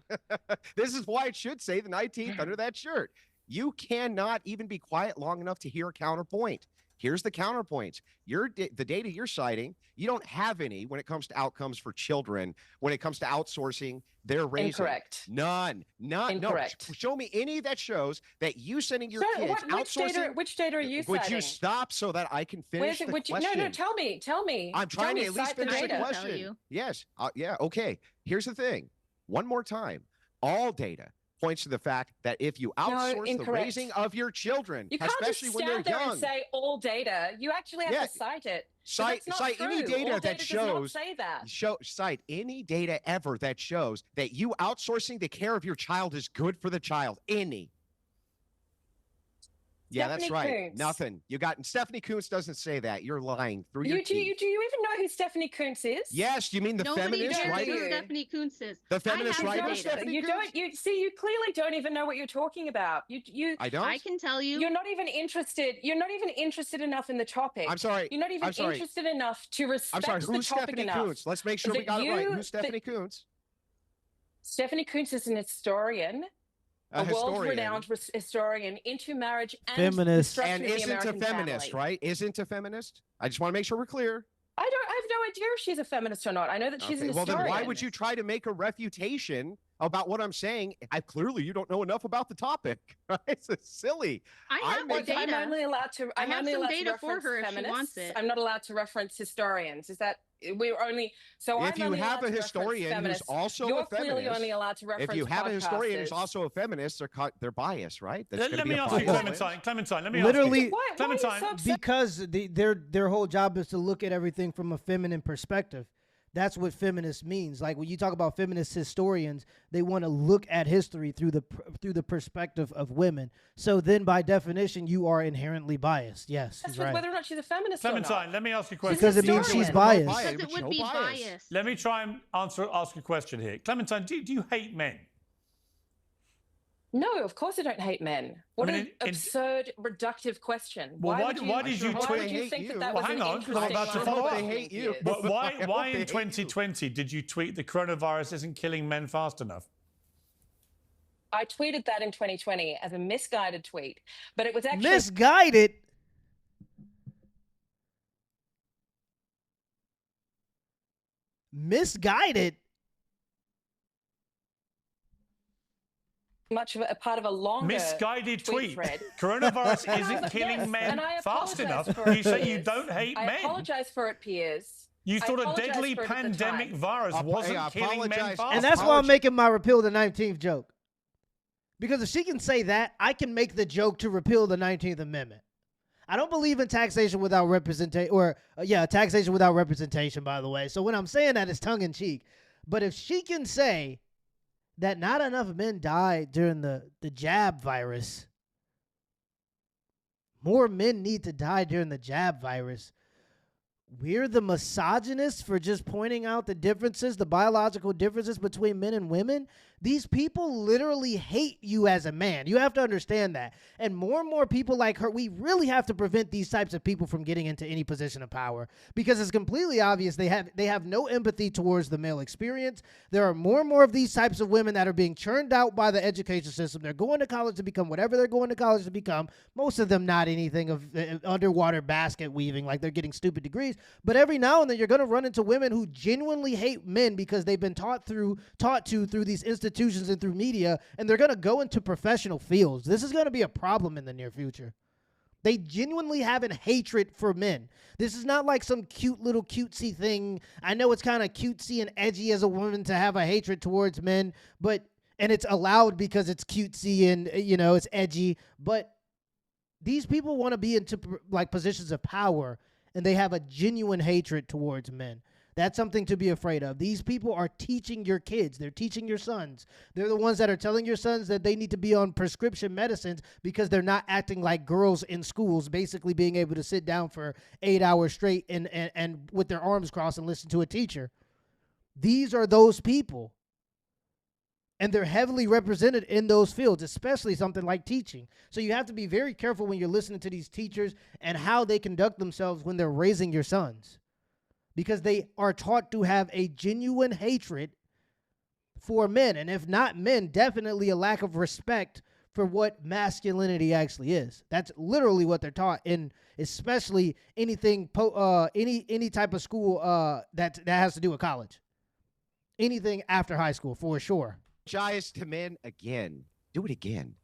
This is why it should say the 19th under that shirt. You cannot even be quiet long enough to hear a counterpoint. Here's the counterpoints. The data you're citing, you don't have any when it comes to outcomes for children, when it comes to outsourcing their raising. Incorrect. None. Incorrect. No. Show me any that shows that you sending your kids outsourcing. Which data are you citing? Would you stop so that I can finish the question? No, tell me. I'm trying to at least finish the question. Yes. Yeah, okay. Here's the thing. One more time. All data points to the fact that if you outsource the raising of your children, especially when they're young, you can't just stand there and say all data. You actually have to cite it. Cite any data all that shows. Does not say that. Cite any data ever that shows that you outsourcing the care of your child is good for the child. Any. Yeah, that's right. Kuntz. Nothing. You got Stephanie Kuntz doesn't say that. You're lying through your teeth. Do you even know who Stephanie Kuntz is? Yes, you mean the feminist writer? Who Stephanie Kuntz is. The feminist writer, Stephanie You Kuntz? you clearly don't even know what you're talking about. I don't. I can tell you. You're not even interested. You're not even interested enough in the topic. I'm sorry. You're not even interested enough to respect I'm sorry. Who's the topic Stephanie enough. Kuntz? Let's make sure we got it right. Who's Stephanie Kuntz? Stephanie Kuntz is an historian a historian. world-renowned historian into marriage and Feminist. the And structure of the isn't a American feminist, family. right? Isn't a feminist? I just want to make sure we're clear. I have no idea if she's a feminist or not. I know that she's an Well, historian. then why would you try to make a refutation about what I'm saying? Clearly you don't know enough about the topic. Right? It's silly. I have the data. I'm only allowed to. I have only some allowed data to for reference her if she feminists. wants it. I'm not allowed to reference historians. Is that we're only? So if I'm you only have allowed a to reference historian who's feminists. also You're a feminist, clearly only allowed to reference if you have a historian who's podcasters. also a feminist, they're biased, right? Let me ask you, Clementine. Let me Literally, ask you. Clementine, because their whole job is to look at everything from a feminine perspective. That's what feminist means. Like when you talk about feminist historians, they want to look at history through the perspective of women. So then, by definition, you are inherently biased. Yes, That's he's right. whether or not she's a feminist or Clementine, not. let me ask you a question. Because it means she's biased. Because it would be biased. Let me try and ask a question here. Clementine, do you hate men? No, of course I don't hate men. What an absurd, reductive question. Well, why did you Why would you think that was hang an on, because I'm about to interesting follow line up. of hate you. thinking? Why in 2020 did you tweet the coronavirus isn't killing men fast enough? I tweeted that in 2020 as a misguided tweet, but it was actually Misguided. Misguided. much of a part of a longer misguided tweet. thread. Coronavirus isn't killing men fast enough. You say you don't hate men. I apologize for it, Piers. You thought a deadly pandemic virus wasn't killing men fast enough. And that's why I'm making my repeal the 19th joke. Because if she can say that, I can make the joke to repeal the 19th Amendment. I don't believe in taxation without representation, taxation without representation, by the way. So when I'm saying that, it's tongue in cheek. But if she can say that not enough men died during the jab virus, more men need to die during the jab virus. We're the misogynists for just pointing out the differences, the biological differences between men and women. These people literally hate you as a man. You have to understand that. And more people like her, we really have to prevent these types of people from getting into any position of power, because it's completely obvious they have no empathy towards the male experience. There are more of these types of women that are being churned out by the education system. They're going to college to become whatever they're going to college to become. Most of them not anything of underwater basket weaving, like they're getting stupid degrees. But every now and then you're going to run into women who genuinely hate men because they've been taught to through these institutions and through media, and they're going to go into professional fields. This is going to be a problem in the near future. They genuinely have a hatred for men. This is not like some cute little cutesy thing. I know it's kind of cutesy and edgy as a woman to have a hatred towards men, and it's allowed because it's cutesy and, it's edgy. But these people want to be into like positions of power, and they have a genuine hatred towards men. That's something to be afraid of. These people are teaching your kids. They're teaching your sons. They're the ones that are telling your sons that they need to be on prescription medicines because they're not acting like girls in schools, basically being able to sit down for 8 hours straight and with their arms crossed and listen to a teacher. These are those people. And they're heavily represented in those fields, especially something like teaching. So you have to be very careful when you're listening to these teachers and how they conduct themselves when they're raising your sons, because they are taught to have a genuine hatred for men. And if not men, definitely a lack of respect for what masculinity actually is. That's literally what they're taught in, especially anything, any type of school that has to do with college. Anything after high school, for sure. Apologize to men again. Do it again.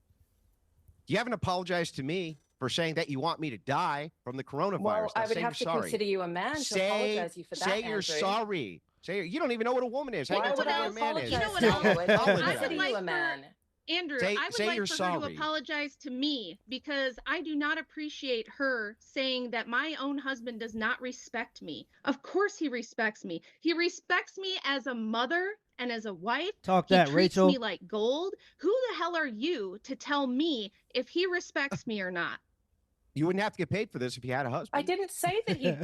You haven't apologized to me for saying that you want me to die from the coronavirus. Well, I would have to consider you a man to apologize you for that, Say you're sorry. You don't even know what a woman is. How Why you would I a man is? apologize? You know what I would like a man. Andrew, Say I would like you're for her to sorry. apologize to me, because I do not appreciate her saying that my own husband does not respect me. Of course he respects me. He respects me as a mother and as a wife. Talk he that, treats Rachel. me like gold. Who the hell are you to tell me if he respects me or not? You wouldn't have to get paid for this if you had a husband. I didn't say that he...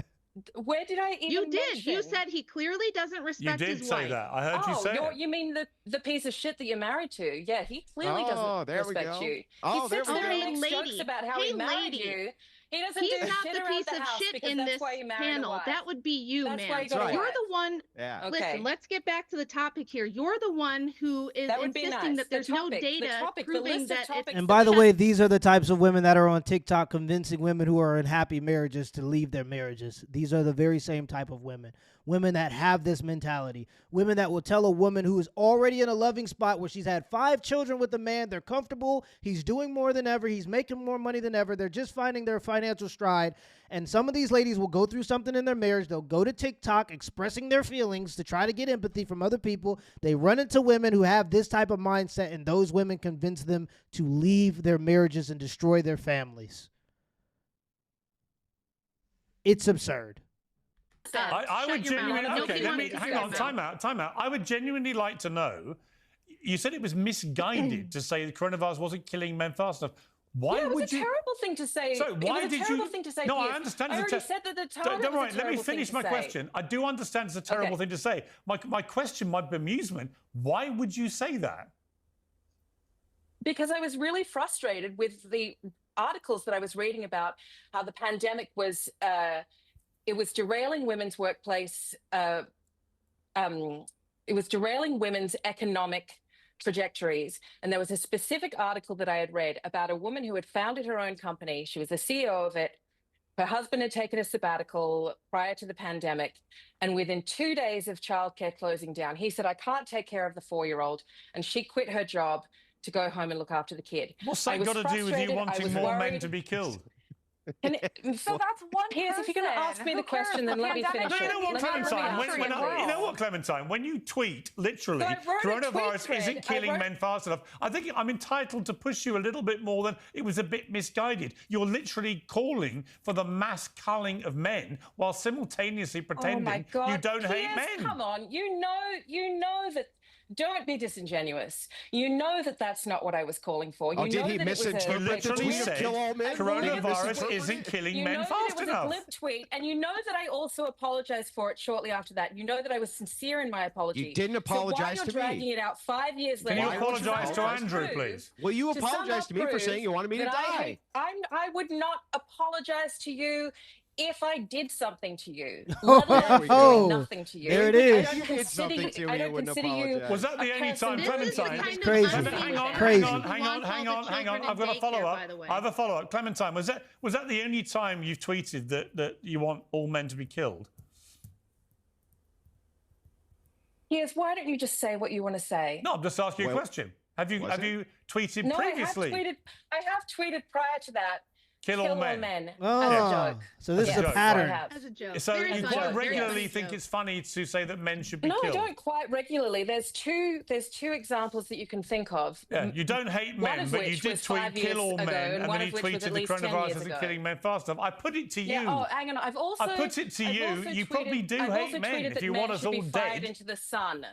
Where did I even You did. mention? You said he clearly doesn't respect You did his say wife. that. I heard you say it. You mean the piece of shit that you're married to? Yeah, he clearly Oh, doesn't there we respect go. you. Oh, he there sits we there and go. makes Lady. jokes about how Hey, he married lady. you. He doesn't He's do not shit the around piece the of house shit because in that's this why you married a panel. wife. That would be you, That's man. why you got a That's You're wife. the one. Yeah. Okay. Listen, let's get back to the topic here. You're the one who is That would be insisting nice. that The there's no topic, the data topic, the proving list of that topics it's. And that by the we way, these are the types of women that are on TikTok convincing women who are in happy marriages to leave their marriages. These are the very same type of women. Women that have this mentality. Women that will tell a woman who is already in a loving spot where she's had 5 children with a man, they're comfortable, he's doing more than ever, he's making more money than ever, they're just finding their financial stride. And some of these ladies will go through something in their marriage. They'll go to TikTok expressing their feelings to try to get empathy from other people. They run into women who have this type of mindset, and those women convince them to leave their marriages and destroy their families. It's absurd. I would Shut your mouth. genuinely. Nobody Okay, let me wants to hang say on. that. Time out. I would genuinely like to know. You said it was misguided to say the coronavirus wasn't killing men fast enough. Why it was would a you? terrible thing to say. So why it was a did terrible you? thing to say. No, I Piers. understand. I it's a already said that the time. Don't it was worry. a Let me terrible thing finish to my say. question. I do understand it's a terrible thing to say. My question, my bemusement. Why would you say that? Because I was really frustrated with the articles that I was reading about how the pandemic was it was derailing women's workplace. It was derailing women's economic trajectories. And there was a specific article that I had read about a woman who had founded her own company. She was the CEO of it. Her husband had taken a sabbatical prior to the pandemic. And within 2 days of childcare closing down, he said, I can't take care of the 4-year-old. And she quit her job to go home and look after the kid. What's that got to do with you wanting more men to be killed? So that's one Piers, if you're going to ask me the question, then let me finish No, it. you know what, Let me Clementine? answer it. You know what, Clementine? When you tweet, literally, So I wrote a tweet coronavirus thread. isn't killing men fast enough. I think I'm entitled to push you a little bit more than it was a bit misguided. You're literally calling for the mass culling of men while simultaneously pretending oh my God. you don't Piers, hate men. Come on, you know that. Don't be disingenuous. You know that that's not what I was calling for. You did know he that misinterpret the tweet of kill all men? Coronavirus isn't killing men fast it was enough. a glib tweet, and you know that I also apologized for it shortly after that. You know that I was sincere in my apology. You didn't apologize so to why you're me. dragging it out 5 years Can later? you apologize to Andrew, please? Well, you apologized to me for saying you wanted me to die. I would not apologize to you if I did something to you. Oh, Let alone doing nothing to you. there it is. If you did something to me, you wouldn't apologize. Was that the only time, This is the Clementine? kind of Crazy. unfair Hang on, Crazy. hang on. I've got a follow-up. I have a follow-up. Clementine, was that the only time you've tweeted that you want all men to be killed? Yes, why don't you just say what you want to say? No, I'm just asking you a question. Have you tweeted No, previously? I have tweeted prior to that. Kill all men. Oh, as a joke. so this As is a a joke. pattern. As a joke. So Very you funny. quite Very regularly funny think joke. it's funny to say that men should be No, killed? I don't quite regularly. There's two examples that you can think of. Yeah, you don't hate One men, of but you which did was tweet 5 years kill all ago, men, and and one then you of which was tweeted at the least 10 coronavirus years isn't ago. killing men fast enough. I put it to you. Yeah, hang on. I've also put it to you. You probably do I've hate also men. tweeted If that you men want us should all be fired dead. into the sun.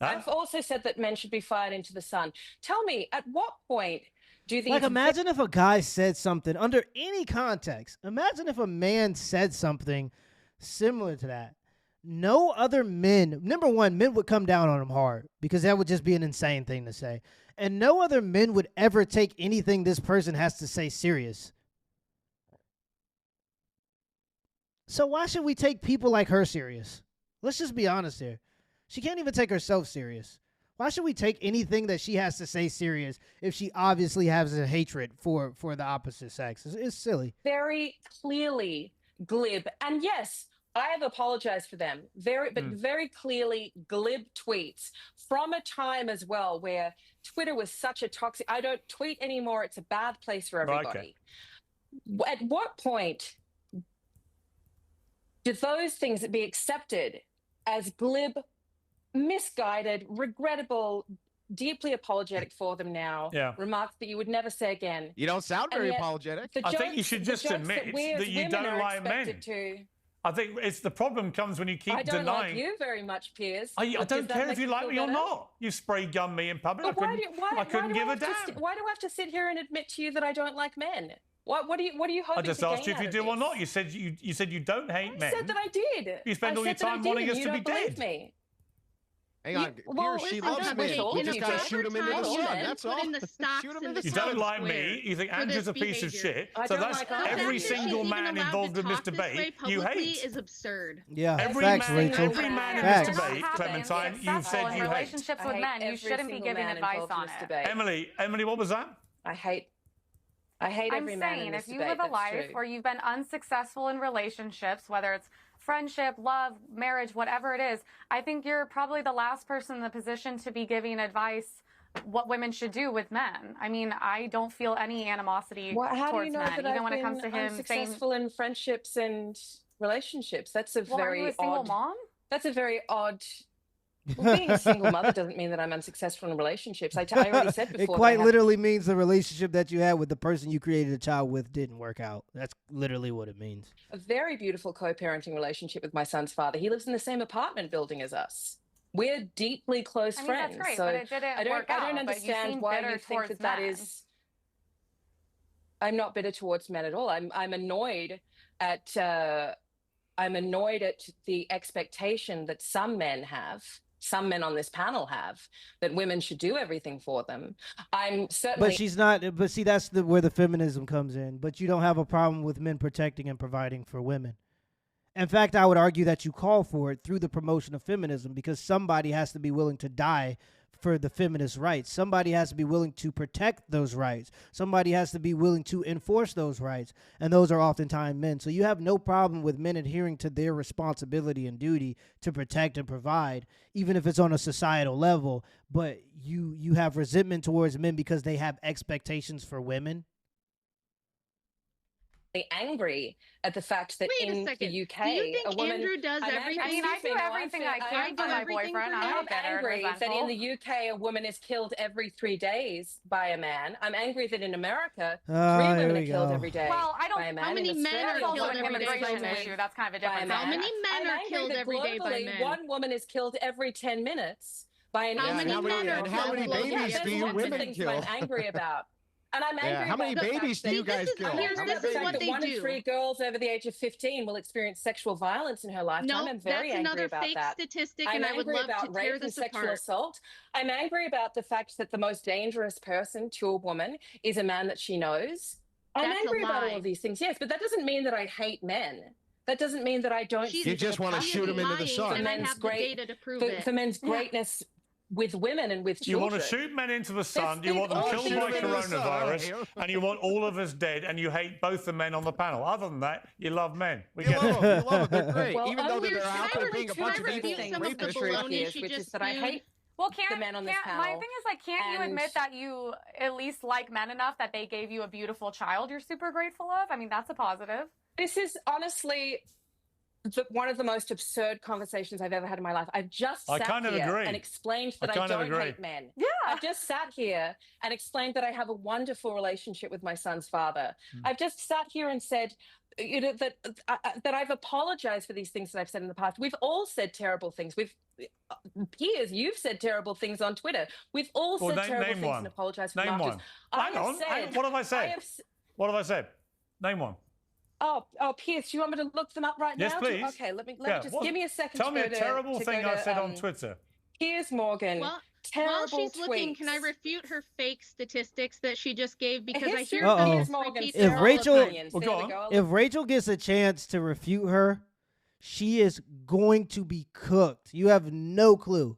Huh? I've also said that men should be fired into the sun. Tell me, at what point do the Like, imagine if a guy said something under any context. Imagine if a man said something similar to that. No other men, number one, men would come down on him hard because that would just be an insane thing to say. And no other men would ever take anything this person has to say serious. So why should we take people like her serious? Let's just be honest here. She can't even take herself serious. Why should we take anything that she has to say serious if she obviously has a hatred for the opposite sex? It's silly. very clearly glib, and yes, I have apologized for them. Very clearly glib tweets from a time as well where Twitter was such a toxic. I don't tweet anymore. It's a bad place for everybody. Okay. At what point do those things be accepted as glib, misguided, regrettable, deeply apologetic for them now? Yeah. Remarks that you would never say again. You don't sound very apologetic. I think you should just admit that you don't like men. I think the problem comes when you keep denying. I don't like you very much, Piers. I don't care if you like me or not. You spray gun me in public. I couldn't give a damn. Why do I have to sit here and admit to you that I don't like men? What do you hoping I just to asked you if gain you out do of or this? not. You said you don't hate men. I said that I did. You spend all your time wanting us to be dead. Me. Hang on. well, Pierce, she listen, loves I'm men. talking You in just a got to proper shoot him into the time, sun. men That's put all. in the stocks Shoot him in in the the You sun. don't town like square me. You think for Andrew's this a piece of behavior. shit. I So don't that's like The either. every fact that single she's man even allowed involved to in this talk this way debate. You publicly hate. is absurd. Yeah, Every facts, man, Rachel. every man in Facts. this debate, Clementine, you've said in you hate. relationships with men, you shouldn't be giving advice on it. Emily, what was that? I hate every man in this if you debate. live a That's life true. where you've been unsuccessful in relationships, whether it's friendship, love, marriage, whatever it is, I think you're probably the last person in the position to be giving advice what women should do with men. I mean, I don't feel any animosity How do you towards know men, that even I've when it been comes to him saying, unsuccessful in friendships and relationships? That's a well, are you very a single odd. mom? That's a very odd. Well, being a single mother doesn't mean that I'm unsuccessful in relationships. I already said before. It quite literally means the relationship that you had with the person you created a child with didn't work out. That's literally what it means. A very beautiful co-parenting relationship with my son's father. He lives in the same apartment building as us. We're deeply close friends. That's great, so but it didn't work out. I don't but you understand seem why bitter you think towards that men. is. I'm not bitter towards men at all. I'm annoyed at the expectation that some men on this panel have, that women should do everything for them. I'm certainly. But she's not. But see, that's where the feminism comes in. But you don't have a problem with men protecting and providing for women. In fact, I would argue that you call for it through the promotion of feminism, because somebody has to be willing to die for the feminist rights. Somebody has to be willing to protect those rights. Somebody has to be willing to enforce those rights. And those are oftentimes men. So you have no problem with men adhering to their responsibility and duty to protect and provide, even if it's on a societal level. But you have resentment towards men because they have expectations for women. Angry at the fact that in the UK, do you think a woman. Andrew does everything? I mean, I do everything I can for my boyfriend. I'm not bitter and angry that in the UK a woman is killed every 3 days by a man. I'm angry that in America 3 women are killed every day by a man. How many men are killed every day by men? That's kind of a different. How many men are killed every day by men? 1 woman is killed every 10 minutes by an How many men are killed? How many babies do you women kill? I'm angry about. And I'm angry how many babies do you guys kill? This is what they 1 in do. 3 girls over the age of 15 will experience sexual violence in her lifetime. No, I'm very that's angry another about fake that. statistic, I'm and I would angry love about to rape tear and this sexual apart. assault. I'm angry about the fact that the most dangerous person to a woman is a man that she knows. I'm That's a angry about lie. all of these things, yes, but that doesn't mean that I hate men. That doesn't mean that I don't. You just want to shoot him into the sun. And I have the data to prove it. For men's greatness with women and with You children. want to shoot men into the sun, you want them killed by coronavirus, and you want all of us dead, and you hate both the men on the panel. Other than that, you love men. We get it. You love them. They're great. Well, Even though they're out there being a bunch of evil some of the rapists. baloney which is that I hate the men on this panel. My thing is, like, can't you admit that you at least like men enough that they gave you a beautiful child you're super grateful of? I mean, that's a positive. This is honestly one of the most absurd conversations I've ever had in my life. I've just sat here and explained that I don't hate men. Yeah. I've just sat here and explained that I have a wonderful relationship with my son's father. I've just sat here and said that I've apologized for these things that I've said in the past. We've all said terrible things. Piers, you've said terrible things on Twitter. We've all said terrible things and apologized for them. Name one. Hang on. What have I said? What have I said? Name one. Oh, Piers, do you want me to look them up right now? Yes, please. Okay, let me just give me a second. Tell me a terrible thing I said on Twitter. Piers Morgan. Well, terrible while she's tweets. looking, can I refute her fake statistics that she just gave? Because I hear Piers Morgan. If Rachel gets a chance to refute her, she is going to be cooked. You have no clue.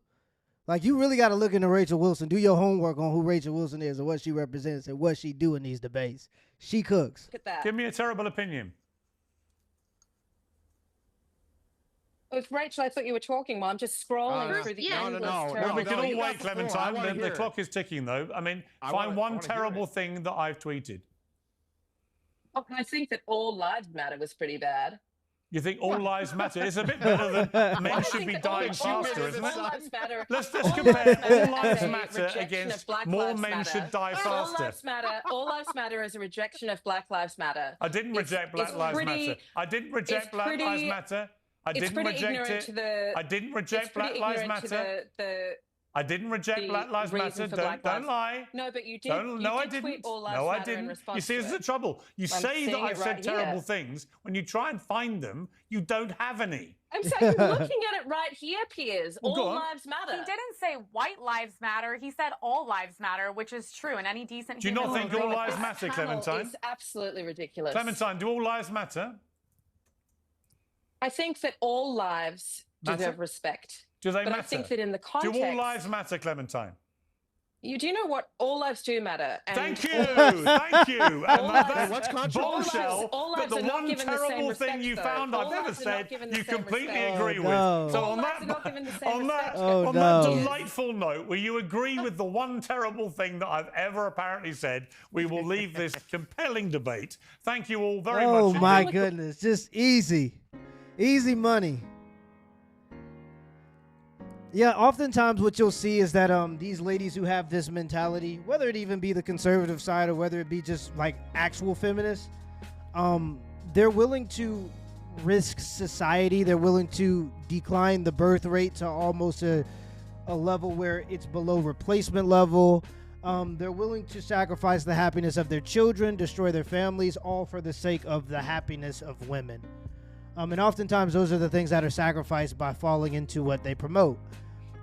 Like, you really got to look into Rachel Wilson. Do your homework on who Rachel Wilson is and what she represents and what she do in these debates. She cooks. Look at that. Give me a terrible opinion. With Rachel, I thought you were talking while I'm just scrolling through the endless No, we can all wait, Clementine. The clock is ticking, though. I mean, find one terrible thing that I've tweeted. Oh, I think that all lives matter was pretty bad. You think all lives matter? It's a bit better than men should be dying faster, isn't it? Let's compare all lives matter against more men should die faster. All lives matter is a rejection of Black Lives Matter. I didn't reject Black Lives Matter. I didn't reject Black Lives Matter. I didn't reject it. I didn't reject Black Lives Matter. I didn't reject the Black Lives reason Matter. for Don't, Black don't Lives. lie. No, but you did. Don't, no, I did tweet didn't. All Lives No, I Matter in didn't. response You see, to this is it. the trouble. You I'm say that seeing I've it said right terrible here. things. When you try and find them, you don't have any. I'm saying, looking at it right here, Piers. Well, go All on. lives matter. He didn't say white lives matter. He said all lives matter, which is true. And any decent Do you human not think will all agree with lives that. matter, Panel Clementine? is absolutely ridiculous. Clementine, do all lives matter? I think that all lives Matter? deserve respect. Do they But matter? I think that in the context, Do all lives matter, Clementine? you do know what all lives do matter. And Thank you, thank you. And that what's controversial? bombshell, all that lives the are not one given the same terrible respect, thing you though. found All I've ever lives are not said, given the you same completely respect. agree Oh, with. no. So All on lives that, are not given the same on that, respect. Oh, on that no. delightful note, where you agree with the one terrible thing that I've ever apparently said, we will leave this compelling debate. Thank you all very much. Oh indeed. my goodness, just easy money. Yeah, oftentimes what you'll see is that these ladies who have this mentality, whether it even be the conservative side or whether it be just like actual feminists, they're willing to risk society. They're willing to decline the birth rate to almost a level where it's below replacement level. They're willing to sacrifice the happiness of their children, destroy their families, all for the sake of the happiness of women. And oftentimes those are the things that are sacrificed by falling into what they promote.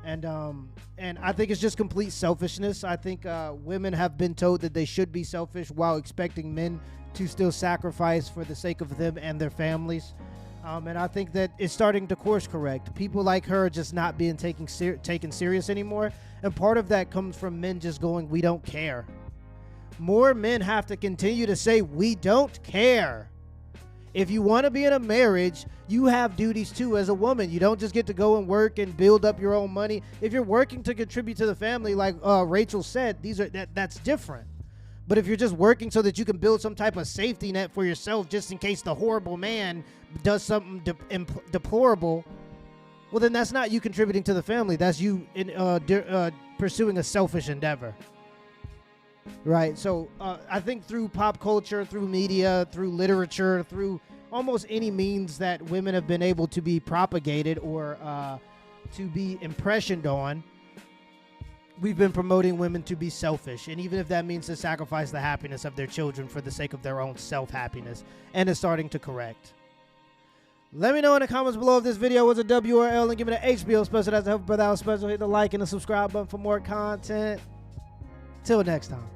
And I think it's just complete selfishness. I think women have been told that they should be selfish while expecting men to still sacrifice for the sake of them and their families. And I think that it's starting to course correct. People like her are just not being taken serious anymore. And part of that comes from men just going, we don't care. More men have to continue to say, we don't care. If you want to be in a marriage, you have duties too as a woman. You don't just get to go and work and build up your own money. If you're working to contribute to the family, like Rachel said, that's different. But if you're just working so that you can build some type of safety net for yourself just in case the horrible man does something deplorable, well, then that's not you contributing to the family. That's you pursuing a selfish endeavor. Right. So I think through pop culture, through media, through literature, through almost any means that women have been able to be propagated or to be impressioned on, we've been promoting women to be selfish. And even if that means to sacrifice the happiness of their children for the sake of their own self-happiness, and it's starting to correct. Let me know in the comments below if this video was a W or L, and give it an HBO special. That's a Help Brother Out special. Hit the like and the subscribe button for more content. Till next time.